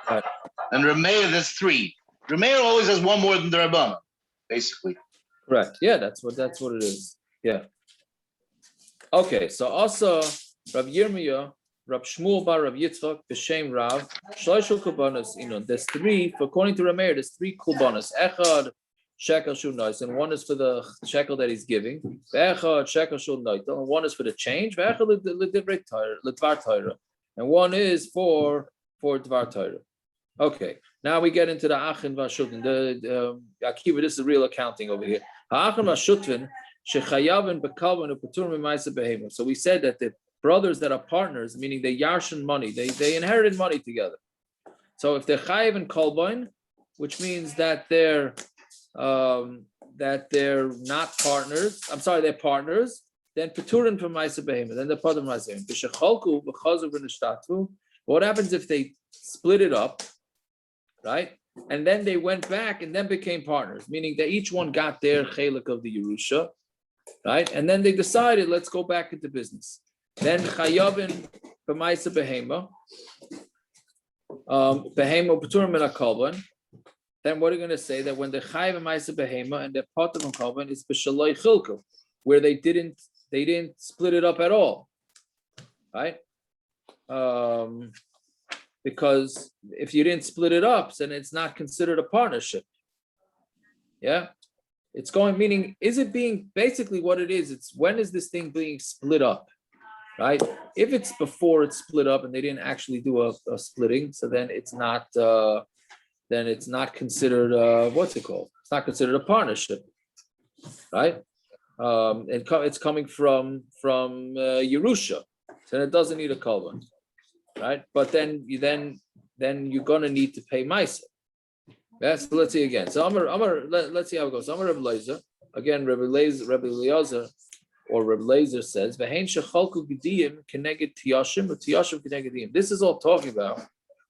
Right. And Rameir, there's 3. Rameir always has 1 more than the Rabbanon, basically. Correct. Yeah, that's what it is. Yeah. Okay, so also Rav Yirmiyah, Rav Shmuel bar Rav Yitzchak, B'Shem Rav, Shloshel kolbanos. There's 3. According to Rameir, there's 3 kolbanos. Echad shekel shul nois, and 1 is for the shekel that he's giving. Echad shekel shul nois, and 1 is for the change. Echad l'dvar Torah, and 1 is for dvar Torah. Okay, now we get into the achin v'ashutvin. The Akiva, this is real accounting over here. Ha'achin v'ashutvin shechayavin bekalbon u'paturim maaser behema. So we said that the brothers that are partners, meaning they yarshin money, they inherited money together. So if they're chayav and kolbon, which means that they're not partners. I'm sorry, they're partners. Then paturim from maaser behema. Then the part of maaser. B'shecholku b'chazu v'nishtatu. What happens if they split it up? Right? And then they went back and then became partners, meaning that each one got their chelik of the Yerusha, right? And then they decided, let's go back into business. Then chayavin b'maisa behema, behema p'turim min kolbon. Then what are you going to say? That when the chayav b'maisa behema and the part of kolbon is b'shaloi chilku, where they didn't split it up at all, right? Because if you didn't split it up, then it's not considered a partnership. Yeah, it's going, meaning, is it being, basically what it is, it's when is this thing being split up, right? If it's before it's split up and they didn't actually do a splitting, so then it's not considered, what's it called? It's not considered a partnership, right? It's coming from Yerusha, so it doesn't need a kolbon. Right, but then you're gonna need to pay maaser. Yes, so let's see again. So let's see how it goes. Amar Rebbe Leizer, again, Rebbe Leizer or Rebbe Leizer says, "V'hein shechalku gediyim keneged tiyashim, or tiyashim keneged diyim." This is all talking about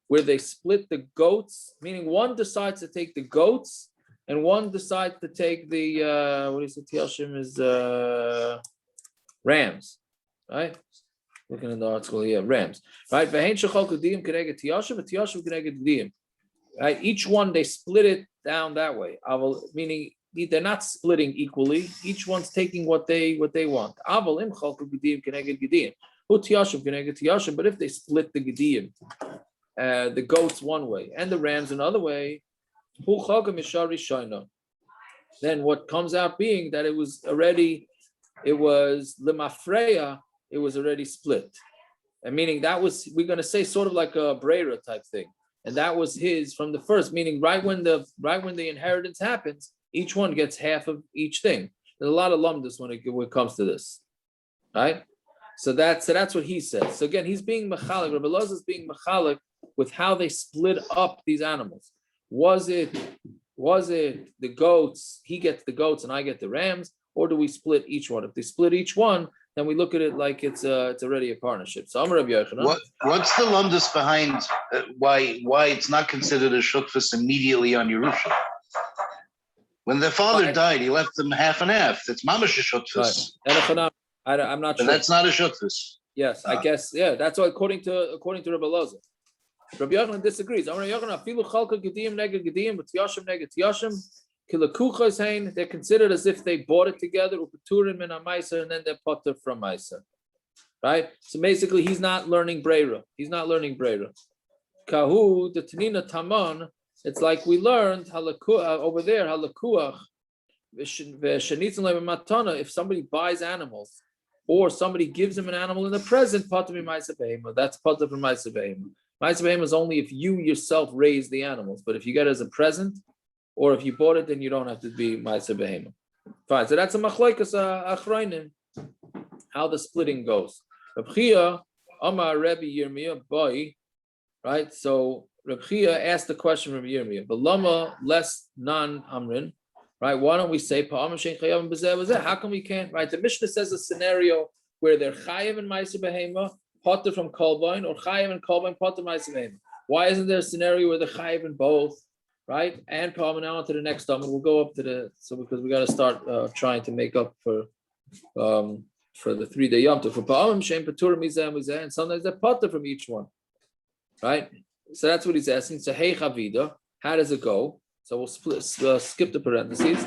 where they split the goats, meaning one decides to take the goats and one decides to take the what is it? Tiyashim is rams, right? Looking in the article here, rams, right? Right? Each one they split it down that way. Meaning they're not splitting equally. Each one's taking what they want. But if they split the gediyim, the goats one way and the rams another way, then what comes out being that it was lemafreya, it was already split. And meaning that was, we're going to say sort of like a brera type thing. And that was his from the first, meaning right when the inheritance happens, each one gets half of each thing. There's a lot of lumdus when it comes to this, right? So that's what he says. So again, he's being machalik. Rabbi Elazar is being machalik with how they split up these animals. Was it the goats? He gets the goats and I get the rams, or do we split each one? If they split each one, then we look at it like it's already a partnership. So Amar Rabbi Yochanan. What's the lumdus behind why it's not considered a shutfus immediately on Yerusha? When their father died, he left them half and half. That's mamash a shutfus. Right. I'm not sure. But that's not a shutfus. Yes, I guess. Yeah, that's what according to Rabbi Elazar. Rabbi Yochanan disagrees. Amar Rabbi Yochanan, afilu chalka gediyim neged gediyim, but yashim neged yashim. They're considered as if they bought it together, and then they're potter from maaser. Right? So basically, he's not learning brera. Kahu, the Tanina Taman, it's like we learned over there, halakuach, if somebody buys animals, or somebody gives him an animal in the present, potter from maaser behema. That's potter from maaser behema. Maaser behema is only if you yourself raise the animals, but if you get it as a present, or if you bought it, then you don't have to be maaser behema. Fine. So that's a machlokes achronim, how the splitting goes. Reb Chia, Amar Rebbe Yirmiyah, boy, right? So Reb Chia asked the question from Yirmiyah, but lama less non amrin, right? Why don't we say pa'amim shein chayavim b'zeh b'zeh? How come we can't? Right? The Mishnah says a scenario where they're chayav and maaser behema, potter from kolbon, or chayav and kolbon, potter maaser behema. Why isn't there a scenario where they're chayav in both? Right, and Palma now to the next Amud. We'll go up to because we got to start trying to make up for the 3-day Yom Tov. For Palma, Shem Petur Mizeh Mizeh, and sometimes they're potter from each one. Right, so that's what he's asking. So hey Chavida, how does it go? So we'll skip the parentheses.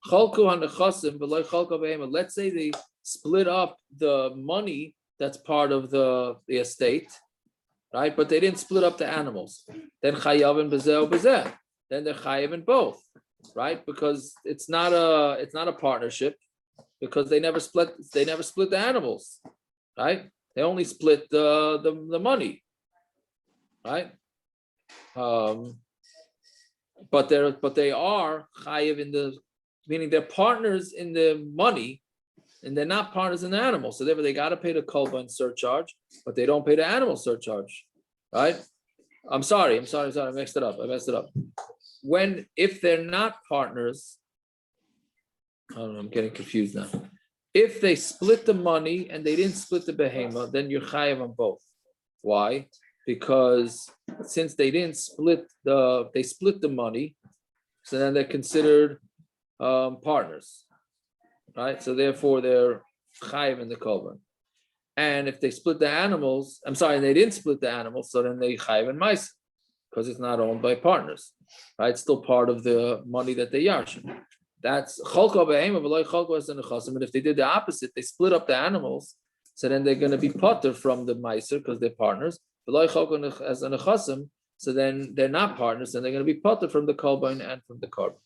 Chalku hanachasim v'loy chalku behema. Let's say they split up the money that's part of the estate, right? But they didn't split up the animals. Then chayavim b'zeh b'zeh. Then they're chayiv in both, right? Because it's not a partnership, because they never split the animals, right? They only split the money, right? But they are chayiv in meaning they're partners in the money, and they're not partners in the animals. So therefore they got to pay the kolbon surcharge, but they don't pay the animal surcharge, right? I'm sorry, I messed it up. If they're not partners, I don't know, I'm getting confused now. If they split the money and they didn't split the behema, then you're chayav on both. Why? Because since they didn't split they split the money, so then they're considered partners, right? So therefore they're chayav in the kolbon. And if they split the animals, they didn't split the animals, so then they chayav in maaser, because it's not owned by partners, right? It's still part of the money that they yarshin. That's chalka behema v'loy chalka as an nechasim. And if they did the opposite, they split up the animals, so then they're going to be potter from the maaser because they're partners. V'loy chalka as an nechasim, so then they're not partners, and they're going to be potter from the kolbon and from the korban.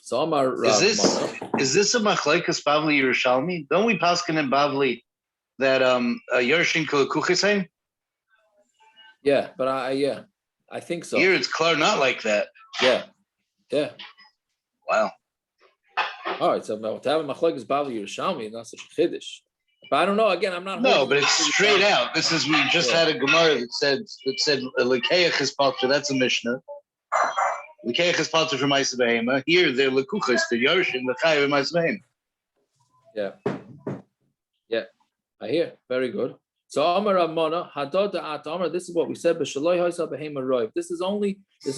So Amar is this a machlokes Bavli Yerushalmi? Don't we paskin in Bavli that Yershin Kuchisain? Yeah, but I think so. Here it's clear not like that. Yeah. Wow. All right, so to have a machlokes Bavli Yerushalmi is not such a chiddush. But I don't know. Again, I'm not. No, but it's straight out. This is we just had a Gemara that said lekeach is palter. That's a Mishnah. Lekeach is palter from maaser behema. Here they're lekuchas, the Yershin, the chayav maaser behema. Yeah, I hear. Very good. So Amar Ramona Hadad at Amar. This is what we said. B'shaloi ha'isa behema roiv. This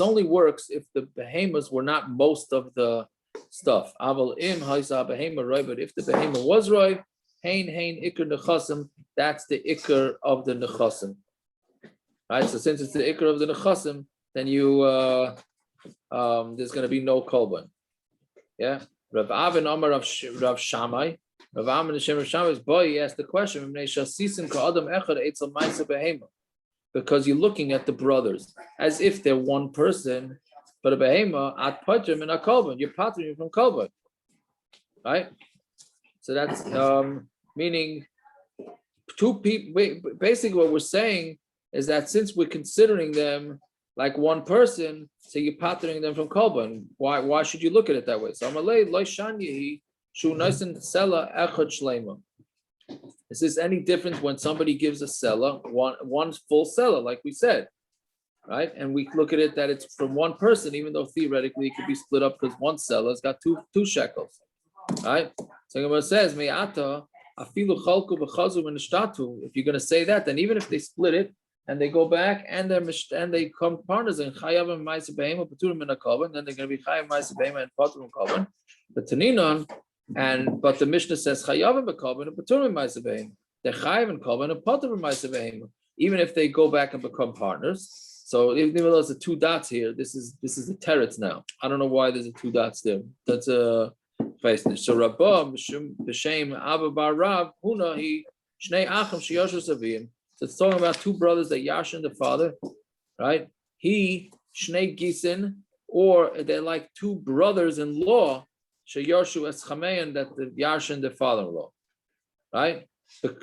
only works if the behemoths were not most of the stuff. Aval im ha'isa behema roiv. But if the behemoth was roiv, hein ikar nechasim. That's the ikar of the nechasim. Right. So since it's the ikar of the nechasim, then you there's going to be no kolbon. Yeah. Rav Avin Amar Rav Shammai. Rav Avin Hashem Rav Shammai's boy, he asked the question, because you're looking at the brothers as if they're one person, but a behema at patrim and a kolbon. You're patrim from kolbon. Right? So that's meaning two people. Basically, what we're saying is that since we're considering them like one person, so you're patterning them from kolbon. Why should you look at it that way? So Amalei loy shanyehi shu noisin sela echad shleima. Is this any different when somebody gives a seller one full seller, like we said, right? And we look at it that it's from one person, even though theoretically it could be split up because one seller's got two shekels, right? So Gemara says me'ata afilu chalku v'chazu v'nishtatu. If you're going to say that, then even if they split it and they go back and they come partners and chayav and maaser behema paturim in a kolbon, then they're going to be chayav maaser behema and paturim kolbon. But taninon. But the Mishnah says chayav and kolbon and paturim maaser behema. They're chayav and kolbon and paturim maaser behema, even if they go back and become partners. So even though there's the two dots here, this is the teretz now. I don't know why there's a two dots there. That's a face. So Rabbah b'shem Abba bar Rav Huna he shnei achim sheyoshu savim. So it's talking about two brothers that Yashin the father, right? He shnei gisin, or they're like two brothers-in-law. Sheyoshu es chamein, that the Yashin the father-in-law, right?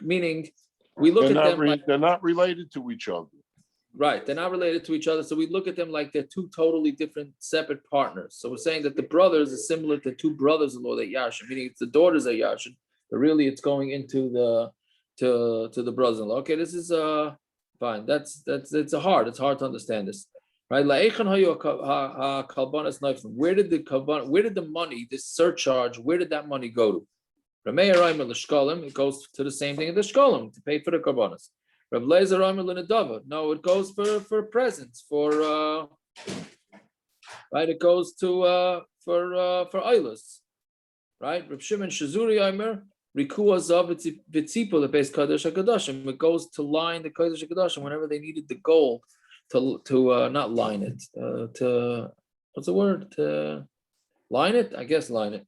Meaning we look at them they're not related to each other. Right, they're not related to each other. So we look at them like they're two totally different, separate partners. So we're saying that the brothers are similar to two brothers-in-law that Yashin, meaning it's the daughters of Yashin, but really it's going into the brothers-in-law. Okay, this is fine. It's hard to understand this, right? Where did the money, this surcharge, where did that money go to? It goes to the same thing in the shekalim to pay for the kolbanos. No, it goes for presents, for right. It goes to for oilers, right? Reb Shimon Shazuri Omer Riku Azav Vitzipo the base Kodesh HaKadoshim. It goes to line the Kodesh HaKadoshim whenever they needed the gold to not line it, to what's the word, to line it, I guess line it,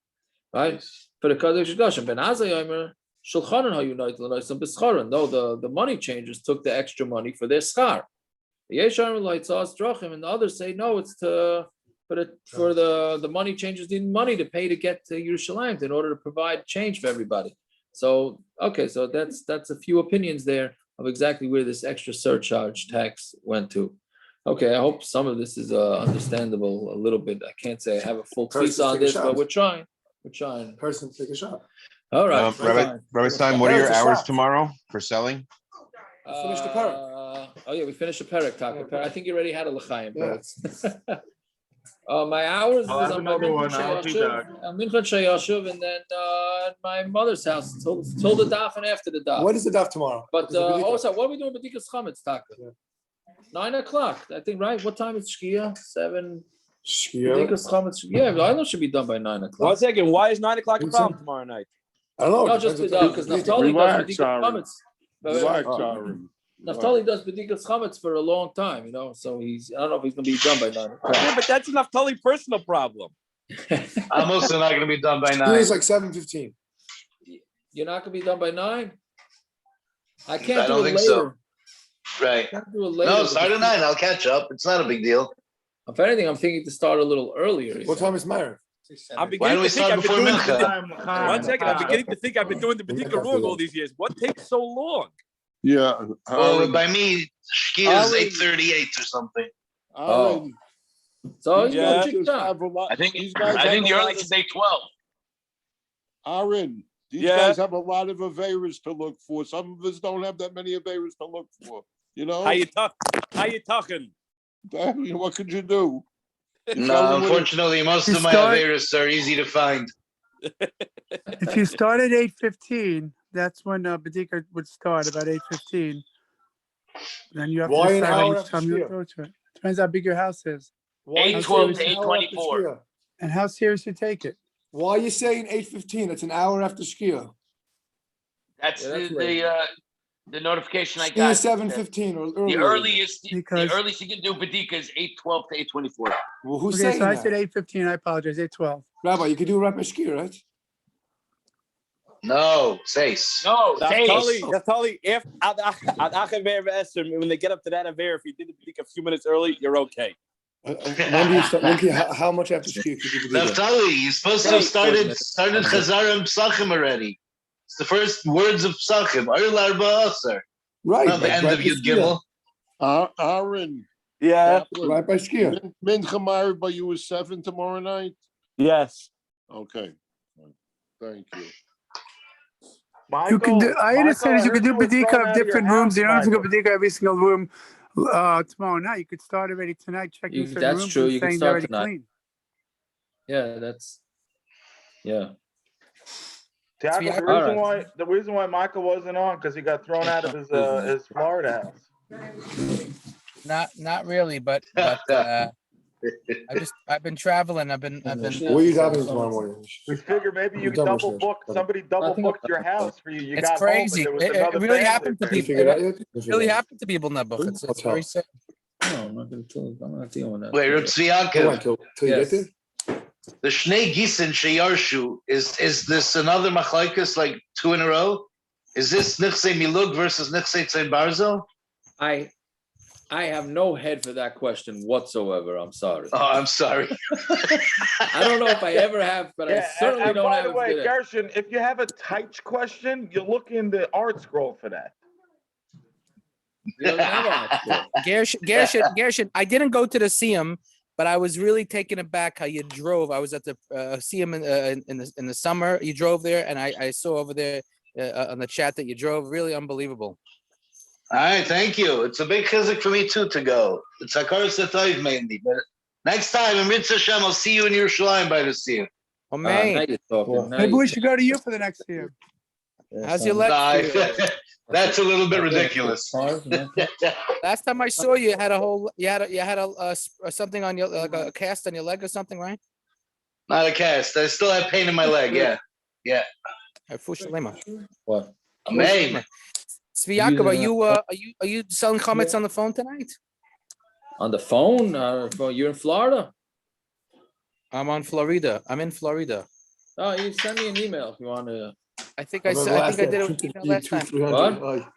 right? For the Kodesh HaKadoshim. Ben Azai Omer Shulchanan Hayunait L'Noisam B'Scharan. No, the money changers took the extra money for their schar. The Yesharim L'Itzas Drachim, and the others say no, it's for the money changers need money to pay to get to Yerushalayim in order to provide change for everybody. So okay, so that's a few opinions there of exactly where this extra surcharge tax went to. Okay, I hope some of this is understandable a little bit. I can't say I have a full piece on this, but we're trying. Person take a shot. All right. Rabbi Stein, what are your hours tomorrow for selling? Finish the parak. Oh yeah, we finished the parak talk. I think you already had a l'chaim. My hours is I'm Minchon Shayashuv, and then my mother's house till the daf and after the daf. What is the daf tomorrow? But also, what are we doing with B'dikas Chametz Taka? 9 o'clock, I think, right? What time is Shkia? 7. B'dikas Chametz. Yeah, I know it should be done by 9 o'clock. 1 second. Why is 9 o'clock a problem tomorrow night? I don't know. No, just because Naftali does B'dikas Chametz. Naftali does B'dikas Chametz for a long time, so I don't know if he's going to be done by 9 o'clock. Yeah, but that's a Naftali personal problem. I'm also not going to be done by 9. It's like 7:15. You're not going to be done by 9? I can't I do don't it think later. so. Right. I can't do it later. No, start at 9. I'll catch up. It's not a big deal. If anything, I'm thinking to start a little earlier. What time is meir? I'm Why beginning don't we to think start I've been before doing Mincha? 1 second. I'm beginning to think I've been doing the B'dika wrong all these years. What takes so long? Yeah. Well, by me, Shkia is 8:38 or something. Oh. So I think the early is 8:12. Aaron, these guys have a lot of aveiros to look for. Some of us don't have that many aveiros to look for. How you talking? What could you do? No, unfortunately, most of my aveiros are easy to find. If you start at 8:15, that's when B'dika would start, about 8:15. Then you have to decide how much time you approach it. Depends how big your house is. 8:12 to 8:24. And how serious you take it. Why are you saying 8:15? It's an hour after Shkia. That's The notification I See got. you 7:15 or The earlier. earliest, the Because- earliest you can do Badika is 8:12 to 8:24. Well, who's Okay, saying so I that? said 8:15. I apologize. 8:12. Rabbi, you could do Rabbi Shkir, right? No, Seis. No, Naftali, if when they get up to that Aver, if you did the Badika a few minutes early, you're okay. When do you start? How much after Shkir could you do? Naftali, you're supposed to have started Chazarim Psachim already. It's the first words of Psachim. Right. Not the end of Yud Gimel. Aaron. Yeah. Right by Shkir. Mincha Meir, but you was 7 tomorrow night? Yes. Okay. Thank you. You can do. I understand you can do Badika of different rooms. You don't have to go Badika every single room tomorrow night. You could start already tonight checking certain That's rooms true. and You can saying they're start already tonight. clean. Yeah, that's. Yeah. Tiago, the reason why Michael wasn't on because he got thrown out of his Florida house. Not really, but I've been traveling. I've been. Where are you driving tomorrow morning? We figure maybe you You're double booked. Somebody double booked your house for you. You It's got crazy. home, and there was It another really family happened to there. You people. figured it out yet? It really happened to people in that book. It's very sad. No, I'm not going to. I'm not dealing with that. Wait, Reb Till Tzvi you get there? the Shnei Gisen Sheyarshu, is this another machlokes like 2 in a row? Is this Nichse Milug versus Nichse Tzein Barzel? I have no head for that question whatsoever. I'm sorry. Oh, I'm sorry. I don't know if I ever have, but I certainly and don't by have. the as way, good as- Gershon, if you have a tight question, you look in the art scroll for that. You don't have a- Gershon, I didn't go to the Siyum, but I was really taken aback how you drove. I was at the Siyum in the summer. You drove there, and I saw over there on the chat that you drove. Really unbelievable. All right, thank you. It's a big chizik for me too to go. It's Hakar Satayv mainly, but next time in Mitzvah Hashem, I'll see you in Yerushalayim by the Siyum. Oh man, now you're talking. Now Maybe you- we should go to you for the next year. how's your leg? That's a little bit ridiculous. Last time I saw you, had a something on your like a cast on your leg or something, right? Not a cast. I still have pain in my leg. Yeah. What? Amen. Sviakov, are you selling comments on the phone tonight? On the phone? You're in Florida? I'm in Florida. Oh, you send me an email if you want to. I think I did it with email last time. What?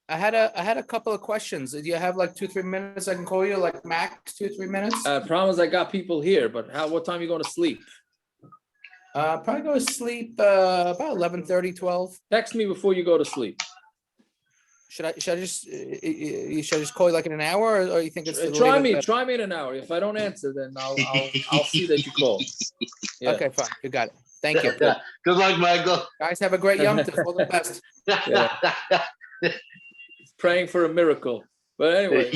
I had a couple of questions. Do you have like 2-3 minutes? I can call you like max 2-3 minutes. Problem is I got people here, but what time are you going to sleep? Probably go to sleep about 11:30, 12. Text me before you go to sleep. Should I just call you like in an hour, or you think it's Try me in an hour. If I don't answer, then I'll see that you call. Yeah. Okay, fine. You got it. Thank you. Good luck, Michael. Guys, have a great Yom Tov. All the best. Praying for a miracle. But anyway,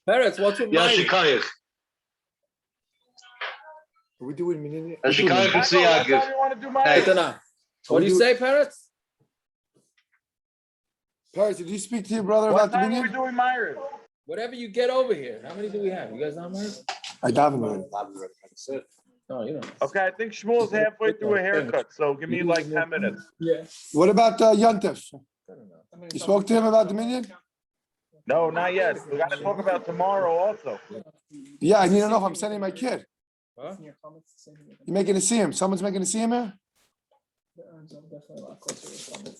Peretz, what's with Mike? Yashikayach. Are we doing minyan? Yashikayach and Tzviakov. What do you say, Peretz? Paris, did you speak to your brother What about the time are we minyan? doing Myers? Whatever you get over here. How many do we have? You guys not married? I davened already. No, you don't. Okay, I think Shmuel's halfway through a haircut, so give me like 10 minutes. Yeah. What about Yontif? You spoke to him about the minyan? No, not yet. We got to talk about tomorrow also. Yeah, I need to know if I'm sending my kid. Huh? You making a see him? Someone's making a see him here?